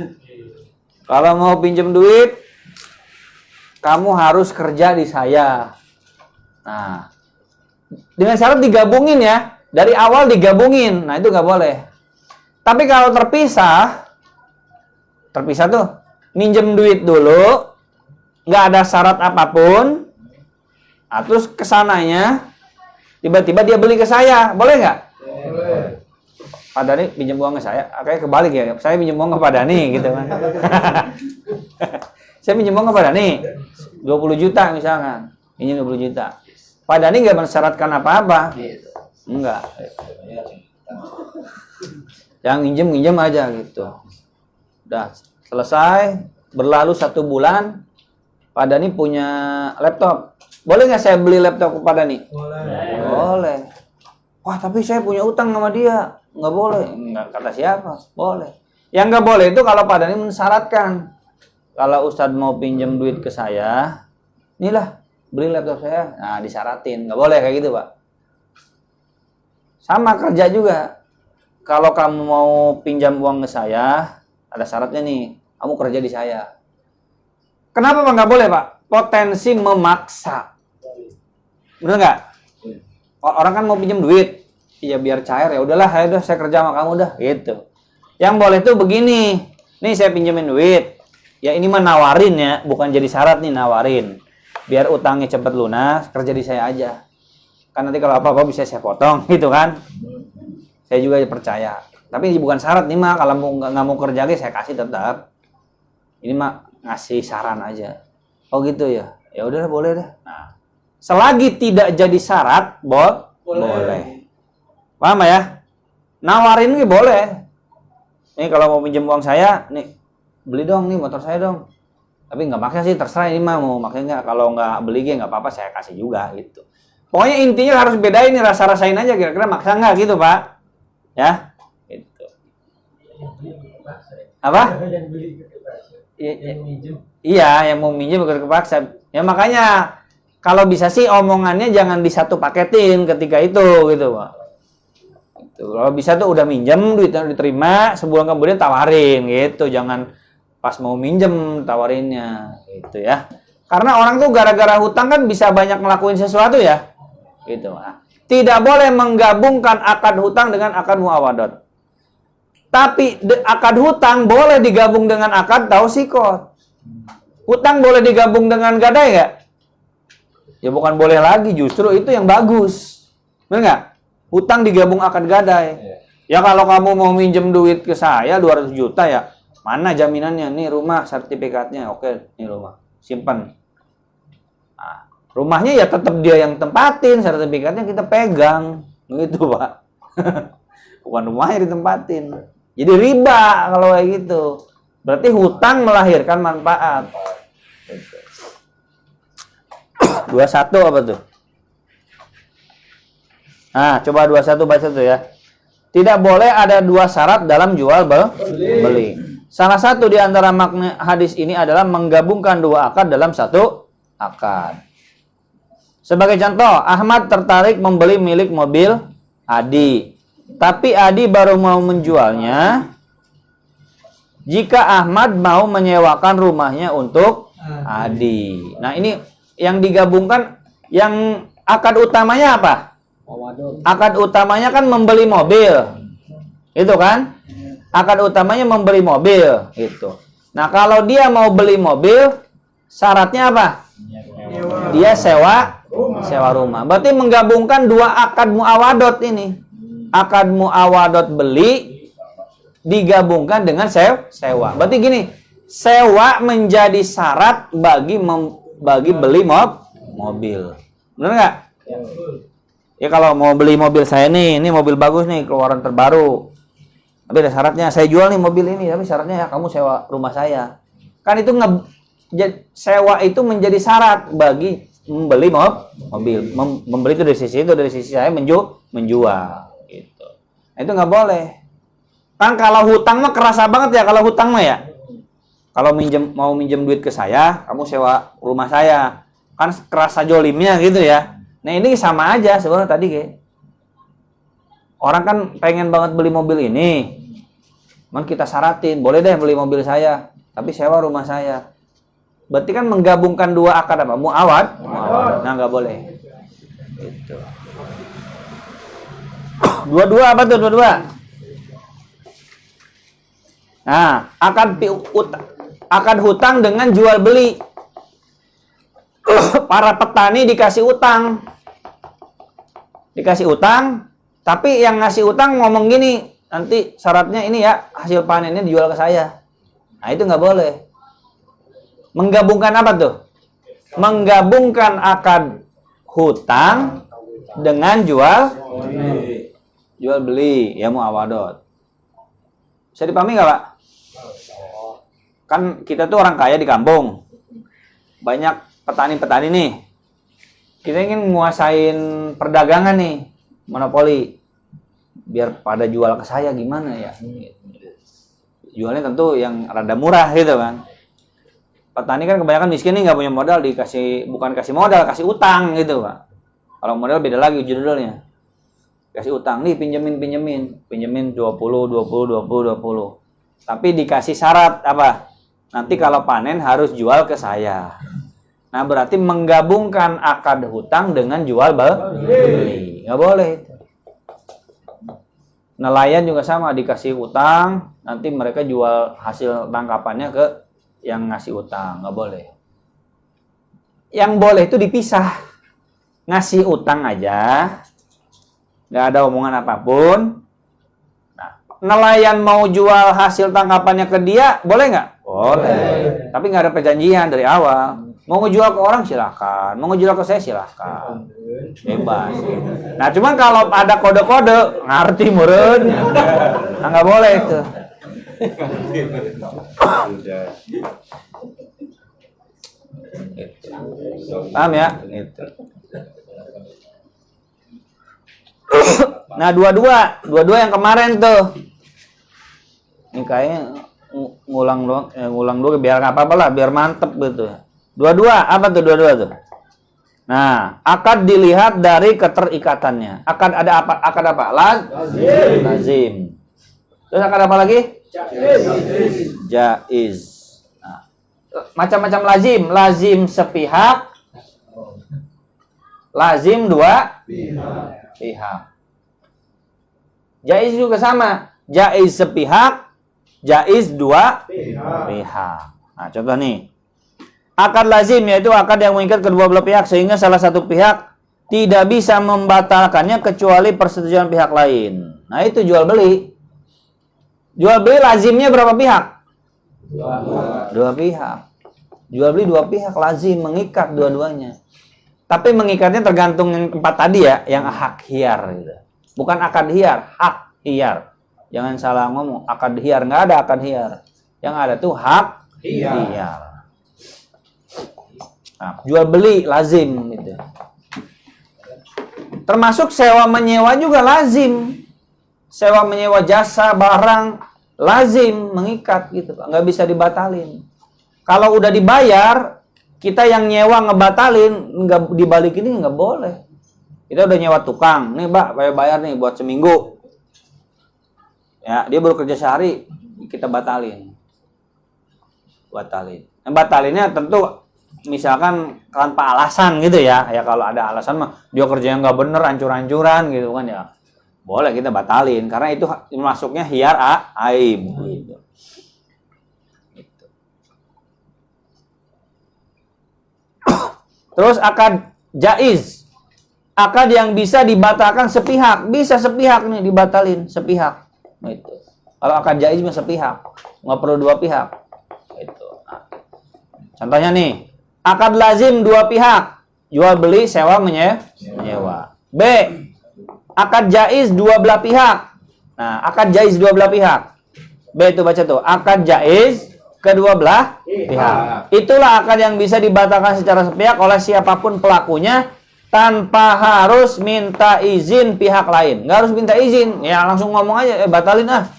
Kalau mau pinjem duit, kamu harus kerja di saya. Nah, dengan syarat digabungin ya. Dari awal digabungin. Nah, itu nggak boleh. Tapi kalau terpisah tuh, minjem duit dulu, nggak ada syarat apapun, nah, terus kesananya, tiba-tiba dia beli ke saya, boleh nggak? Boleh. Pak Dani pinjam uang ke saya, kayak kebalik ya, saya pinjam uang ke Pak Dani gitu kan. Saya pinjam uang ke Pak Dani, 20 juta misalkan, pinjam 20 juta. Pak Dani nggak mensyaratkan apa-apa, enggak. Yang minjem aja gitu. Udah selesai, berlalu 1 bulan, Pak Dani punya laptop. Boleh nggak saya beli laptop ke Pak Dani? Boleh. Wah tapi saya punya utang sama dia. Nggak boleh. Nggak kata siapa? Boleh. Yang nggak boleh itu kalau Pak Dani mensyaratkan. Kalau Ustadz mau pinjam duit ke saya, inilah beli laptop saya. Nah disyaratin. Nggak boleh kayak gitu Pak. Sama kerja juga. Kalau kamu mau pinjam uang ke saya, ada syaratnya nih, kamu kerja di saya. Kenapa Pak nggak boleh Pak? Potensi memaksa. Bener nggak? Orang kan mau pinjam duit, ya biar cair ya udahlah, ayo saya kerja sama kamu dah, gitu. Yang boleh tuh begini, nih saya pinjemin duit, ya ini mah nawarin ya, bukan jadi syarat nih nawarin. Biar utangnya cepet lunas, kerja di saya aja. Kan nanti kalau apa-apa bisa saya potong, gitu kan? Saya juga percaya. Tapi ini bukan syarat nih mah, kalau nggak mau kerja lagi saya kasih tetap. Ini mah ngasih saran aja. Oh gitu ya. Ya udah boleh deh. Nah, selagi tidak jadi syarat, boleh. Paham ya? Nawarin nih boleh. Nih kalau mau pinjam uang saya, nih beli dong nih motor saya dong. Tapi nggak maksa sih, terserah ini mah mau makanya nggak. Kalau nggak beli nggak apa-apa, saya kasih juga gitu. Pokoknya intinya harus bedain nih, rasa-rasain aja kira-kira maksa nggak gitu Pak. Ya, gitu. Apa? Iya, yang mau minjem bukan kepaksa. Ya makanya kalau bisa sih omongannya jangan di satu paketin ketika itu gitu Pak. Kalau bisa tuh udah minjem duitnya diterima, sebulan kemudian tawarin gitu, jangan pas mau minjem tawarinnya gitu ya. Karena orang tuh gara-gara hutang kan bisa banyak ngelakuin sesuatu ya. Gitu. Nah, tidak boleh menggabungkan akad hutang dengan akad muawadot. Tapi akad hutang boleh digabung dengan akad tausikot. Hutang boleh digabung dengan gadai nggak? Ya bukan boleh lagi, justru itu yang bagus. Benar nggak? Hutang digabung akad gadai. Ya kalau kamu mau minjem duit ke saya 200 juta ya, mana jaminannya? Nih rumah sertifikatnya. Oke, nih rumah. Simpan. Nah, rumahnya ya tetap dia yang tempatin, sertifikatnya kita pegang. Gitu, Pak. Bukan rumahnya ditempatin. Jadi riba kalau kayak gitu. Berarti hutang melahirkan manfaat. 21 apa tuh? Nah, coba 21 baca tuh ya. Tidak boleh ada dua syarat dalam jual beli. Salah satu di antara makna hadis ini adalah menggabungkan dua akad dalam satu akad. Sebagai contoh, Ahmad tertarik membeli milik mobil Adi. Tapi Adi baru mau menjualnya jika Ahmad mau menyewakan rumahnya untuk Adi. Nah, ini yang digabungkan, yang akad utamanya apa? Akad utamanya kan membeli mobil, itu kan? Akad utamanya membeli mobil, itu. Nah kalau dia mau beli mobil, syaratnya apa? Dia sewa rumah. Berarti menggabungkan dua akad muawadot ini. Akad muawadot beli digabungkan dengan sewa. Berarti gini, sewa menjadi syarat bagi beli mobil. Benar nggak? Ya kalau mau beli mobil saya nih, ini mobil bagus nih, keluaran terbaru. Tapi ada syaratnya, saya jual nih mobil ini, tapi syaratnya ya kamu sewa rumah saya. Kan itu sewa itu menjadi syarat bagi membeli mobil. Membeli itu dari sisi saya menjual. Gitu. Nah, itu nggak boleh. Kan kalau hutang mah kerasa banget ya, kalau hutang mah ya. Kalau mau minjem duit ke saya, kamu sewa rumah saya. Kan kerasa jolimnya gitu ya. Nah ini sama aja sebenarnya tadi kayak orang kan pengen banget beli mobil ini, man kita syaratin boleh deh beli mobil saya, tapi sewa rumah saya. Berarti kan menggabungkan dua akad apa? Muawad. Nah nggak boleh. Itu. Dua-dua apa tuh dua-dua? Nah akad hutang dengan jual beli. Para petani dikasih utang, tapi yang ngasih utang ngomong gini, nanti syaratnya ini ya, hasil panennya dijual ke saya. Nah itu nggak boleh. Menggabungkan apa tuh? Menggabungkan akad hutang dengan jual beli, ya muawadot. Bisa dipahami nggak Pak? Kan kita tuh orang kaya di kampung, banyak petani-petani nih, kita ingin menguasain perdagangan nih, monopoli, biar pada jual ke saya gimana ya? Jualnya tentu yang rada murah gitu kan. Petani kan kebanyakan miskin nih, nggak punya modal, bukan kasih modal, kasih utang gitu Pak. Kalau modal beda lagi judulnya. Kasih utang nih, pinjemin 20. Tapi dikasih syarat apa? Nanti kalau panen harus jual ke saya. Nah berarti menggabungkan akad hutang dengan jual beli. Nggak boleh itu. Nelayan juga sama, dikasih hutang, nanti mereka jual hasil tangkapannya ke yang ngasih hutang. Nggak boleh. Yang boleh itu dipisah. Ngasih utang aja, nggak ada omongan apapun. Nah, nelayan mau jual hasil tangkapannya ke dia, boleh nggak? Boleh. Tapi nggak ada perjanjian dari awal. Mau ngejual ke orang silakan, mau ngejual ke saya silakan, bebas. Nah cuman kalau ada kode-kode ngerti meureun, nah nggak boleh itu. Paham ya? Gitu. Nah dua-dua yang kemarin tuh, ini kayaknya ngulang dulu biar nggak apa-apa lah, biar mantep gitu. Dua-dua apa tuh dua-dua tuh? Nah, akad dilihat dari keterikatannya. Akad ada apa? Akad apa? Lazim. Terus akad apa lagi? Jaiz. Nah, macam-macam lazim. Lazim sepihak. Lazim dua pihak. Jaiz juga sama. Jaiz sepihak. Jaiz dua pihak. Nah, contoh nih. Akad lazim yaitu akad yang mengikat kedua belah pihak sehingga salah satu pihak tidak bisa membatalkannya kecuali persetujuan pihak lain. Nah itu jual beli. Jual beli lazimnya berapa pihak? Dua pihak. Jual beli dua pihak lazim mengikat dua-duanya. Tapi mengikatnya tergantung yang empat tadi ya, yang hak hiar gitu. Bukan akad hiar, hak hiar. Jangan salah ngomong, akad hiar nggak ada akad hiar. Yang ada tuh hak hiar. Nah, jual beli lazim gitu. Termasuk sewa menyewa juga lazim. Sewa menyewa jasa barang lazim mengikat gitu Pak, nggak bisa dibatalin. Kalau udah dibayar, kita yang nyewa ngebatalin, nggak dibalikin ini nggak boleh. Kita udah nyewa tukang, nih Pak, bayar nih buat seminggu. Ya, dia baru kerja sehari, kita batalin. Nah, batalinnya tentu misalkan tanpa alasan gitu ya. Ya kalau ada alasan mah dia kerjanya nggak bener, hancur-hancuran gitu kan ya. Boleh kita batalin karena itu masuknya hiar aib gitu. Terus akad jaiz. Akad yang bisa dibatalkan sepihak, bisa sepihak nih dibatalin sepihak. Gitu. Kalau akad jaiz mah sepihak, nggak perlu dua pihak. Gitu. Nah, contohnya nih. Akad lazim dua pihak, jual beli, sewa, menyewa. B. Akad jaiz dua belah pihak. Nah, akad jaiz dua belah pihak. B itu baca tuh, akad jaiz kedua belah pihak. Itulah akad yang bisa dibatalkan secara sepihak oleh siapapun pelakunya tanpa harus minta izin pihak lain. Nggak harus minta izin, ya langsung ngomong aja, batalin ah.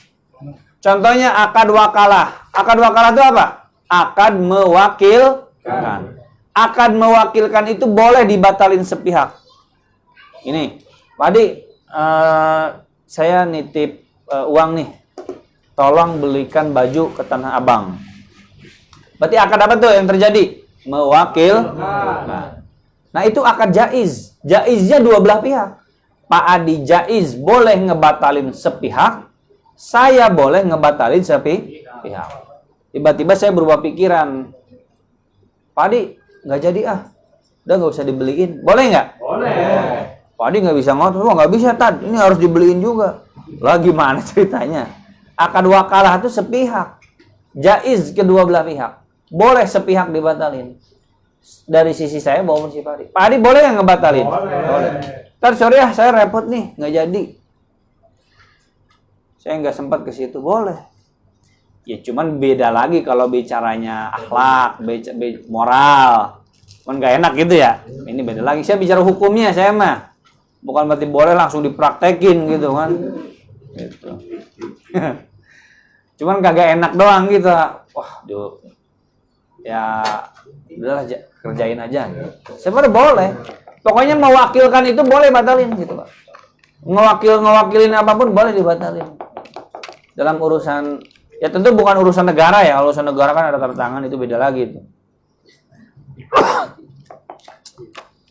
Contohnya akad wakalah. Akad wakalah itu apa? Akad mewakilkan. Akad mewakilkan itu boleh dibatalin sepihak. Ini, Pak Adi, saya nitip uang nih. Tolong belikan baju ke Tanah Abang. Berarti akad apa tuh yang terjadi? Mewakilkan. Nah itu akad jaiz. Jaiznya dua belah pihak. Pak Adi jaiz boleh ngebatalin sepihak. Saya boleh ngebatalin sepihak. Tiba-tiba saya berubah pikiran. Pak Adi nggak jadi udah nggak usah dibeliin, boleh nggak? Boleh. Pak Adi nggak bisa ngotot, nggak bisa Tad, ini harus dibeliin juga. Lah gimana ceritanya? Akad wakalah itu sepihak, jaiz kedua belah pihak, boleh sepihak dibatalin. Dari sisi saya maupun si Pak Adi. Pak Adi boleh nggak ngebatalin? Boleh. Tad sorry ya, saya repot nih, nggak jadi. Saya nggak sempat ke situ, boleh. Ya cuman beda lagi kalau bicaranya akhlak, moral. Kan gak enak gitu ya. Ini beda lagi. Saya bicara hukumnya saya mah. Bukan berarti boleh langsung dipraktekin gitu kan. Gitu. Cuman kagak enak doang gitu. Wah, ya udahlah kerjain aja gitu. Sebenarnya boleh. Pokoknya mewakilkan itu boleh batalin gitu, Pak. Ngewakilin apapun boleh dibatalin. Dalam urusan ya tentu bukan urusan negara ya. Urusan negara kan ada tanda tangan, itu beda lagi itu.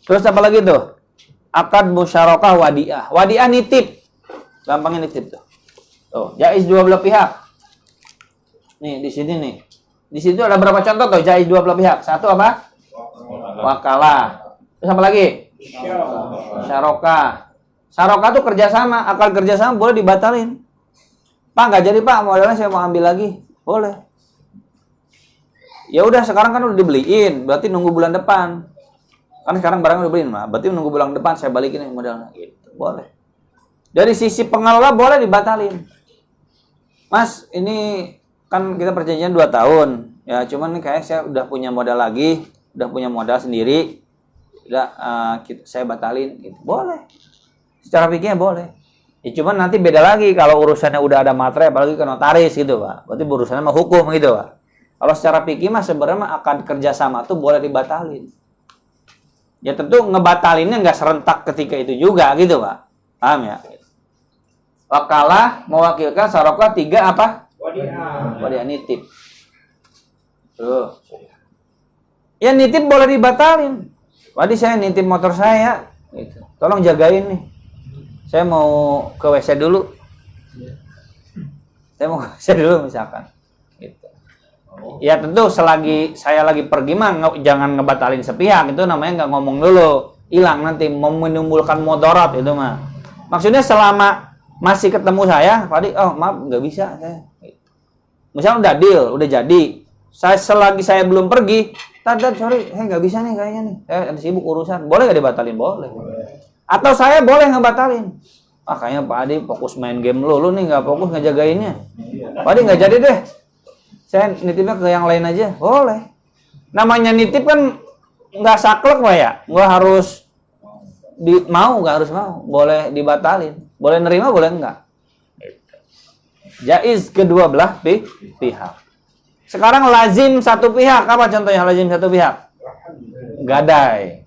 Terus apa lagi tuh? Akad musyarakah wadiah. Wadiah nitip. Gampangnya nitip tuh. Tuh, jaiz dua belah pihak. Nih, di sini nih. Di situ ada berapa contoh tuh jaiz dua belah pihak? Satu apa? Wakalah. Terus apa lagi? Musyarakah. Musyarakah tuh kerjasama. Akad kerjasama boleh dibatalin. Pak nggak jadi Pak, modalnya saya mau ambil lagi, boleh. Ya udah sekarang kan udah dibeliin, berarti nunggu bulan depan. Kan sekarang barang udah dibeliin, mah. Berarti nunggu bulan depan saya balikin modalnya gitu. Boleh. Dari sisi pengelola boleh dibatalin. Mas, ini kan kita perjanjian 2 tahun. Ya, cuman nih kayak saya udah punya modal lagi, udah punya modal sendiri. Udah saya batalin gitu. Boleh. Secara fikihnya boleh. Ya cuman nanti beda lagi kalau urusannya udah ada materai apalagi ke notaris gitu, Pak. Berarti urusannya mah hukum gitu, Pak. Kalau secara fikih mah sebenarnya akad kerjasama tuh boleh dibatalin. Ya tentu ngebatalinnya nggak serentak ketika itu juga gitu, Pak. Paham ya? Wakalah mewakilkan sarokah 3 apa? Wadiah nitip. Tuh. Ya nitip boleh dibatalin. Tadi saya nitip motor saya gitu. Tolong jagain nih. Saya mau ke WC dulu. Saya mau ke WC dulu misalkan. Gitu. Ya tentu selagi saya lagi pergi mah jangan ngebatalin sepihak, itu namanya nggak ngomong dulu, hilang nanti menimbulkan mudarat itu mah. Maksudnya selama masih ketemu saya, Pak, oh maaf nggak bisa saya. Misalnya udah deal, udah jadi, selagi saya belum pergi, sorry, saya nggak bisa nih kayaknya nih, saya ada sibuk urusan, boleh nggak dibatalin? Boleh. Atau saya boleh ngebatalin. Kayaknya Pak Adi fokus main game lu nih nggak fokus ngejagainnya. Pak Adi nggak jadi deh. Saya nitipnya ke yang lain aja, boleh. Namanya nitip kan nggak saklek, Pak ya, nggak harus nggak harus mau, boleh dibatalin, boleh nerima, boleh enggak. Jaiz kedua belah pihak. Sekarang lazim satu pihak, apa contohnya lazim satu pihak? Gadai.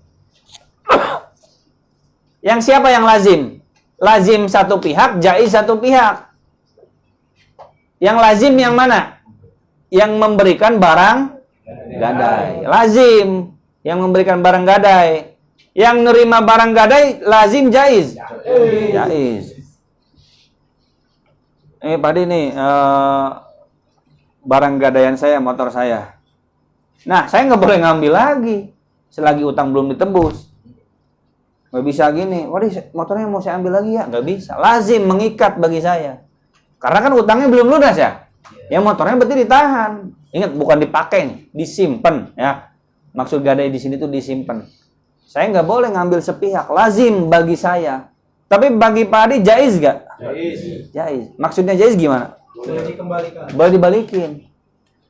Yang siapa yang lazim? Lazim satu pihak, jaiz satu pihak. Yang lazim yang mana? Yang memberikan barang gadai. Lazim yang memberikan barang gadai. Yang nerima barang gadai lazim jaiz. Jaiz. Pak Adi nih barang gadaian saya, motor saya. Nah, saya nggak boleh ngambil lagi selagi utang belum ditebus. Nggak bisa gini, waduh motornya mau saya ambil lagi ya? Nggak bisa. Lazim mengikat bagi saya. Karena kan utangnya belum lunas ya. Ya motornya berarti ditahan. Ingat bukan dipakai nih, disimpan ya. Maksud gadai di sini tuh disimpan. Saya nggak boleh ngambil sepihak, lazim bagi saya. Tapi bagi Pak Adi jaiz nggak? Jaiz. Jaiz. Maksudnya jaiz gimana? Boleh dikembalikan. Boleh dibalikin.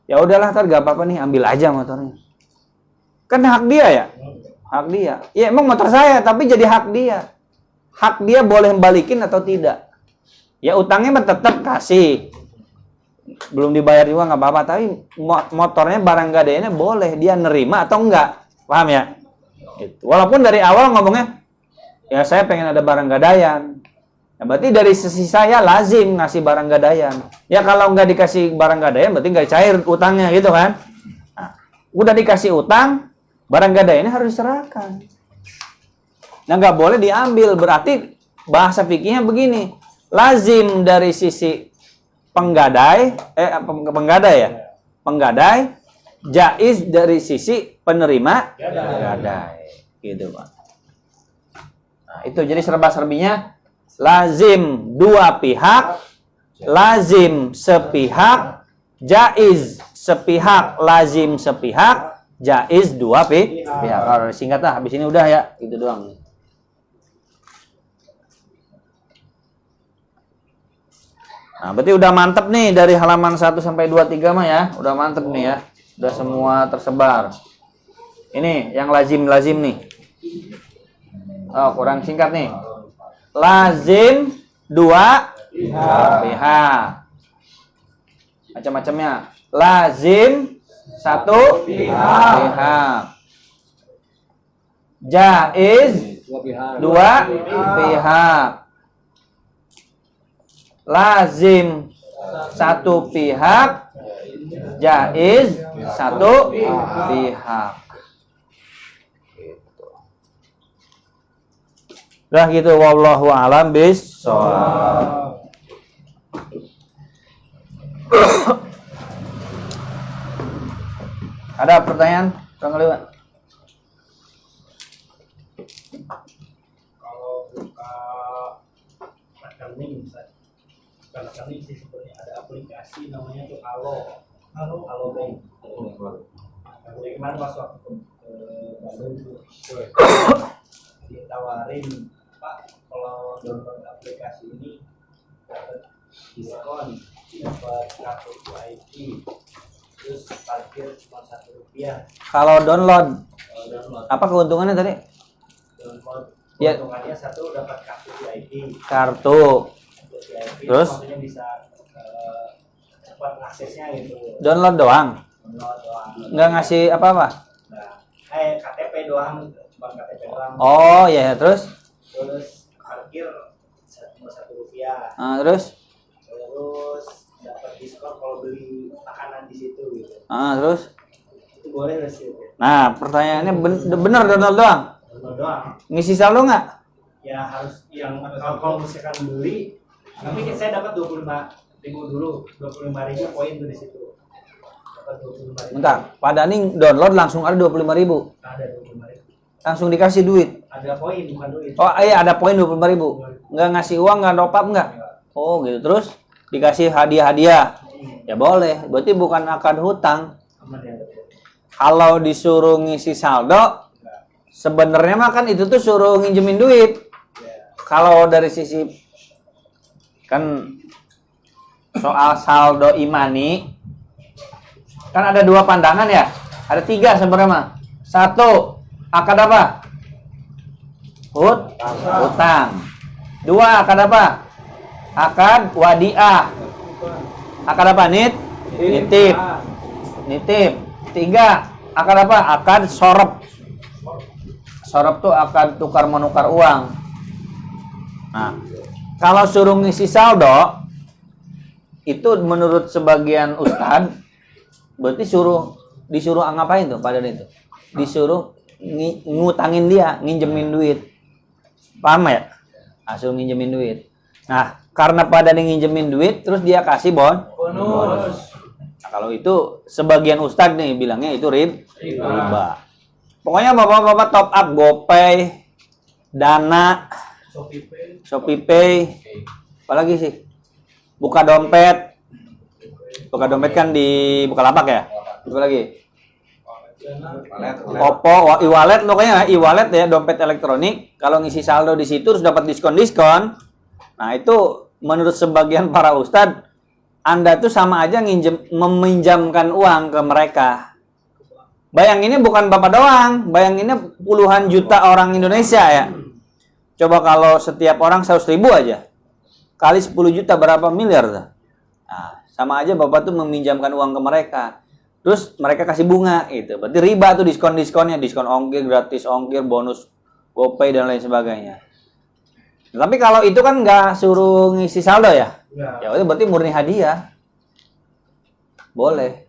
Ya udahlah, ntar gak apa-apa nih, ambil aja motornya. Kan hak dia ya? Hak dia. Ya emang motor saya, tapi jadi hak dia. Hak dia boleh balikin atau tidak. Ya utangnya tetap kasih. Belum dibayar juga nggak apa-apa, tapi motornya barang gadainya boleh dia nerima atau enggak, paham ya? Gitu. Walaupun dari awal ngomongnya ya saya pengen ada barang gadaian, ya, berarti dari sisi saya lazim ngasih barang gadaian. Ya kalau nggak dikasih barang gadaian berarti nggak cair utangnya gitu kan? Nah, udah dikasih utang, barang gadaiannya harus diserahkan. Nah nggak boleh diambil, berarti bahasa fikihnya begini, lazim dari sisi penggadai, jaiz dari sisi penerima gadai, gitu Pak. Nah, itu jadi serba-serbinya lazim dua pihak, lazim sepihak, jaiz sepihak, lazim sepihak, jaiz dua pihak. Kalau singkat lah, habis ini udah ya, gitu doang. Nah, berarti udah mantep nih dari halaman 1 sampai 23 mah ya. Udah mantep nih ya. Udah semua tersebar. Ini yang lazim-lazim nih. Oh, kurang singkat nih. Lazim dua pihak. Macam-macamnya. Lazim satu pihak. Jaiz dua pihak. Lazim satu pihak, jaiz satu pihak. Udah gitu, wallahu a'lam bishawab. Ada pertanyaan? Kang Lewat? Kalau buka rekening, karena kami sih sebenarnya ada aplikasi namanya tuh Halo Bank. Jadi kemarin pas waktu ke Bandung tuh ditawarin, Pak, kalau download aplikasi ini dapat diskon, dapat kartu VIP, terus parkir cuma Rp1. Kalau download, Kalau download apa keuntungannya tadi? Ya. keuntungannya satu dapat kartu VIP. Kartu. VIP Terus? maksudnya bisa cepat aksesnya gitu. Download doang. Download doang. Nggak ngasih apa-apa. Nah, KTP doang, cuma KTP doang. Oh ya, terus? Terus parkir cuma Rp1. Terus? Terus dapat diskon kalau beli makanan di situ gitu. Terus? Itu boleh nggak sih? Nah, pertanyaannya bener download doang. Download doang. Ngisi saldo nggak? Ya harus yang kalau misalkan beli, tapi saya dapat 25.000 dulu, 25.000 poin tuh di situ. Dapat 25.000. Bentar, Pak Dani download langsung ada 25.000. Ada 25.000. Langsung dikasih duit. Ada poin bukan duit. Oh iya, ada poin 25.000. Nggak ngasih uang, nggak top up nggak? Oh gitu, terus dikasih hadiah-hadiah. Ya boleh, berarti bukan akad hutang. Aman ya. Kalau disuruh ngisi saldo, sebenarnya mah kan itu tuh suruh nginjemin duit. Kalau dari sisi kan soal saldo imani, kan ada dua pandangan ya, ada tiga sebenarnya mah. Satu, akad apa? Hutang. Dua, akad apa? Akad wadiah. Akad apa? Nitip. Nitip. Tiga, akad apa? Akad sorop. Sorop tuh akad tukar menukar uang. Nah, kalau suruh ngisi saldo, itu menurut sebagian ustad, berarti disuruh ngapain tuh pada itu? Disuruh ngutangin dia, nginjemin duit. Paham ya? Suruh nginjemin duit. Nah, karena pada nginjemin duit, terus dia kasih bonus. Nah, kalau itu sebagian ustad nih bilangnya itu riba. Pokoknya bapak-bapak top up GoPay, Dana, Shopee Pay, apalagi sih? Buka dompet kan di Bukalapak ya? Apa lagi? Oppo, e-wallet, pokoknya e-wallet ya, dompet elektronik. Kalau ngisi saldo di situ terus dapat diskon. Nah itu menurut sebagian para ustadz, Anda tuh sama aja meminjamkan uang ke mereka. Bayanginnya bukan Bapak doang, bayanginnya puluhan juta orang Indonesia ya. Coba kalau setiap orang 100.000 aja, kali 10 juta berapa miliar tuh? Nah, sama aja Bapak tuh meminjamkan uang ke mereka. Terus mereka kasih bunga gitu. Berarti riba tuh diskon-diskonnya, diskon ongkir, gratis ongkir, bonus GoPay dan lain sebagainya. Tapi kalau itu kan nggak suruh ngisi saldo ya? Ya itu berarti murni hadiah. Boleh.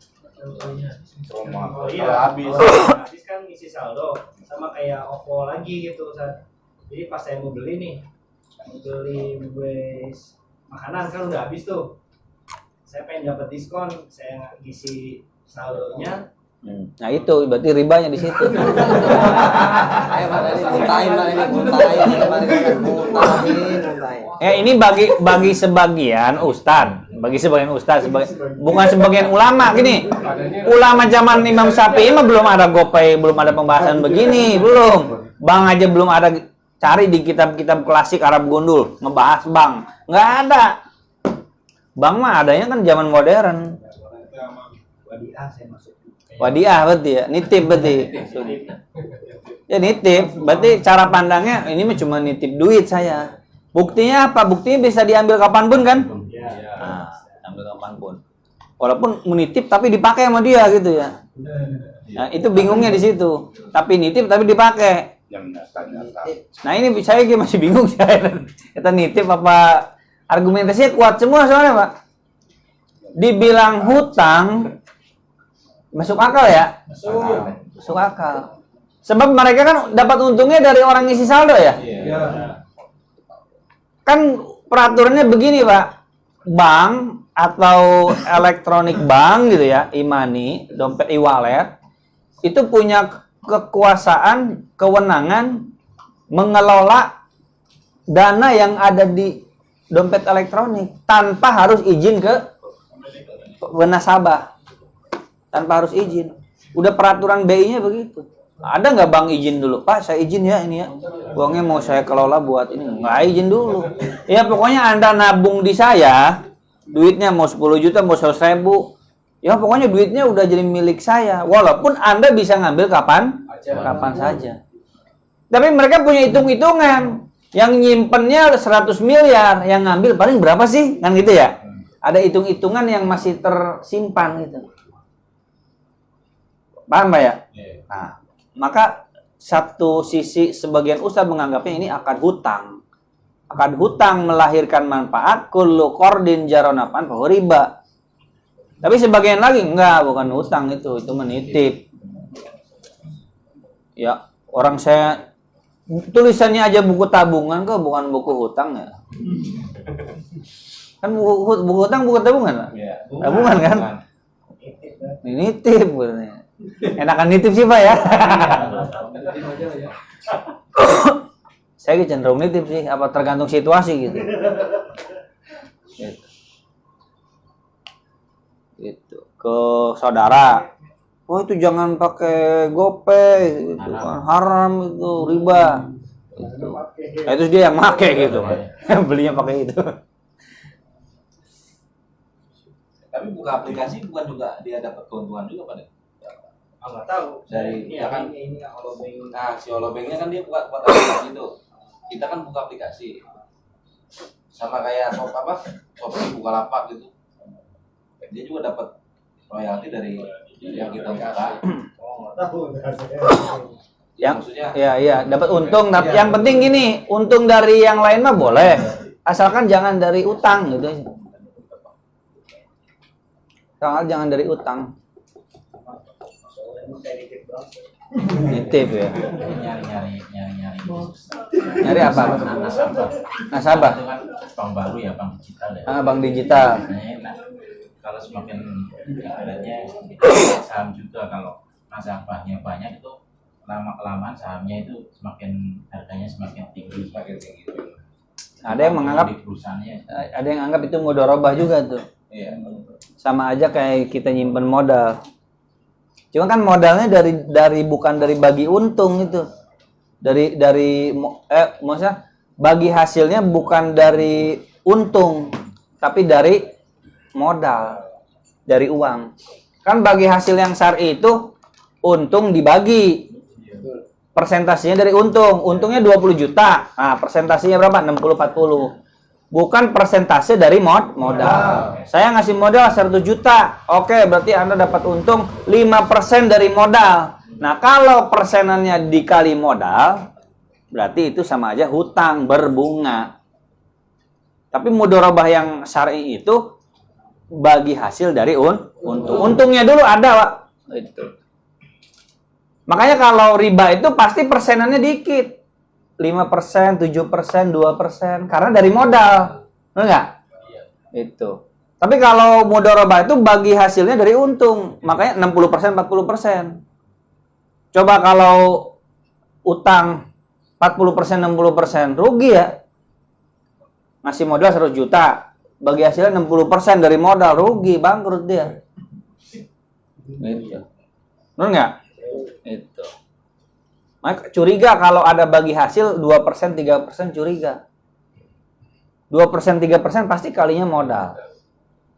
Oh iya, habis kan ngisi saldo sama kayak Oppo lagi gitu. Jadi pas saya mau beli nih, makanan kan udah habis tuh. Saya pengen dapat diskon, saya ngisi saldonya. Nah itu berarti ribanya di situ. Ini bagi sebagian ustad, bukan sebagian ulama gini. Ulama zaman Imam Syafi'i mah belum ada GoPay, belum ada pembahasan begini, belum. Bang aja belum ada, cari di kitab-kitab klasik Arab Gundul ngebahas bank, nggak ada. Bank mah adanya kan zaman modern. Wadiah saya masuk. Wadiah berarti ya, nitip berarti. Ya nitip, berarti cara pandangnya ini mah cuma nitip duit saya. Buktinya apa? Buktinya bisa diambil kapanpun kan? Nah, ambil kapanpun. Walaupun menitip tapi dipakai sama dia gitu ya. Nah, itu bingungnya di situ. Tapi nitip tapi dipakai. Nah ini saya masih bingung saya. Kita nitip apa? Argumentasinya kuat semua soalnya Pak. Dibilang hutang masuk akal ya? Masuk akal. Sebab mereka kan dapat untungnya dari orang ngisi saldo ya? Iya. Kan peraturannya begini Pak. Bank atau elektronik bank gitu ya, e-money, dompet e-wallet, itu punya kekuasaan, kewenangan mengelola dana yang ada di dompet elektronik tanpa harus izin ke nasabah. Tanpa harus izin. Udah peraturan BI-nya begitu. Ada nggak Bang izin dulu? Pak, saya izin ya ini ya. Uangnya mau saya kelola buat ini. Nggak izin dulu. Ya pokoknya Anda nabung di saya, duitnya mau 10 juta, mau 100.000. Ya pokoknya duitnya udah jadi milik saya. Walaupun Anda bisa ngambil kapan saja. Tapi mereka punya hitung-hitungan. Yang nyimpennya 100 miliar, yang ngambil paling berapa sih? Kan gitu ya? Ada hitung-hitungan yang masih tersimpan gitu. Paham Pak ya? Nah, maka satu sisi sebagian ustadz menganggapnya ini akad hutang. Akad hutang melahirkan manfaat, kullu qardin jaronafan fahuwa riba. Tapi sebagian lagi enggak, bukan hutang itu menitip. Ya, orang saya tulisannya aja buku tabungan kok, bukan buku hutang ya. Kan buku hutang buku tabungan Pak? Ya, tabungan kan? Nitip bener. Enakan nitip sih Pak ya. Saya cenderung nitip sih, apa tergantung situasi gitu. Gitu. Ke saudara, oh itu jangan pakai GoPay, itu kan haram, itu riba. Gitu. Nah, itu dia yang pakai gitu kan. Belinya pakai itu. Tapi buka aplikasi bukan juga dia dapat keuntungan juga Pak? Nggak tahu. Dari ya kan ini Alobank. Nah, si Olobanknya kan dia buka aplikasi itu. Kita kan buka aplikasi. Sama kayak Shopee Bukalapak gitu. Dia juga dapat royalti dari yang kita buka. Oh, nggak tahu. Yang maksudnya iya dapat untung, tapi yang penting gini, untung dari yang lain mah boleh. Asalkan jangan dari utang gitu. Asalkan jangan dari utang. Nitip ya. Nyari apa? Nasabah. Itu kan bank baru ya, bank digital ya. Bank digital. Nah, kalau semakin ibaratnya saham juga, kalau nasabahnya banyak itu lama-kelamaan sahamnya itu semakin harganya semakin tinggi. Ada yang menganggap di perusahaannya. Ada yang anggap itu mudharabah juga tuh. iya. Sama aja kayak kita nyimpen modal. Cuma kan modalnya dari bukan dari bagi untung itu. Maksudnya bagi hasilnya bukan dari untung, tapi dari modal, dari uang. Kan bagi hasil yang syar'i itu untung dibagi. Persentasenya dari untung. Untungnya 20 juta. Nah, persentasenya berapa? 60-40. Bukan persentase dari modal. Saya ngasih modal 100 juta. Oke, berarti Anda dapat untung 5% dari modal. Nah, kalau persenannya dikali modal, berarti itu sama aja hutang berbunga. Tapi mudharabah yang syar'i itu bagi hasil dari untung. Untungnya dulu ada, Pak. Itu. Makanya kalau riba itu pasti persenannya dikit. 5%, 7%, 2%, karena dari modal. Benar nggak? Itu. Tapi kalau mudharabah itu bagi hasilnya dari untung. Makanya 60%, 40%. Coba kalau utang 40%, 60%, rugi ya. Ngasih modal 100 juta, bagi hasilnya 60% dari modal, rugi, bangkrut dia. Gitu. Benar nggak? Itu. Maka curiga kalau ada bagi hasil 2%, 3% curiga. 2%, 3% pasti kalinya modal.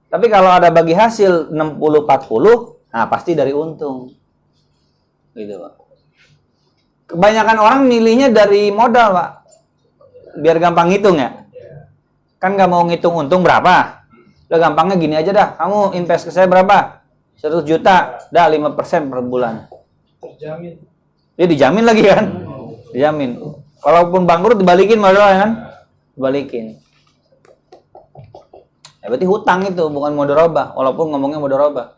Tapi kalau ada bagi hasil 60-40, nah pasti dari untung. Gitu, Pak. Kebanyakan orang milihnya dari modal, Pak. Biar gampang ngitung ya. Kan nggak mau ngitung untung berapa. Udah gampangnya gini aja dah. Kamu invest ke saya berapa? 100 juta. Dah 5% per bulan. Terjamin. Dia dijamin lagi kan? Dijamin. Walaupun bangkrut dibalikin modalnya kan? Dibalikin. Ya berarti hutang itu bukan mudharabah, walaupun ngomongnya mudharabah.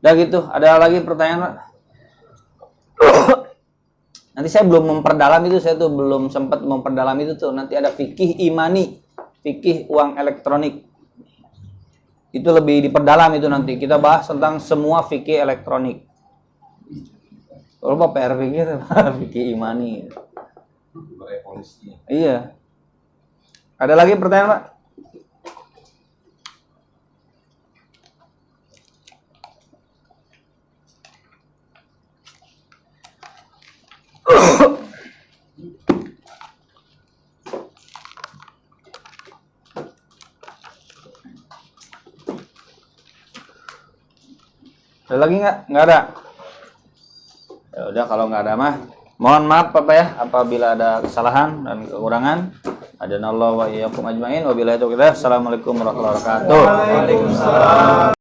Udah gitu, ada lagi pertanyaan, Pak? Nanti saya belum memperdalam itu, saya tuh belum sempat memperdalam itu tuh. Nanti ada fikih imani, fikih uang elektronik. Itu lebih diperdalam itu nanti. Kita bahas tentang semua fikih elektronik. Kalau Pak PR fikih, fikih imani. Revolusi. Iya. Ada lagi pertanyaan, Pak? Ada lagi nggak? Nggak ada. Ya udah kalau nggak ada mah, mohon maaf Bapak ya apabila ada kesalahan dan kekurangan. Adanallahu wa iyyakum ajmain. Wabillahi taufiq. Assalamualaikum warahmatullahi wabarakatuh. Waalaikumsalam.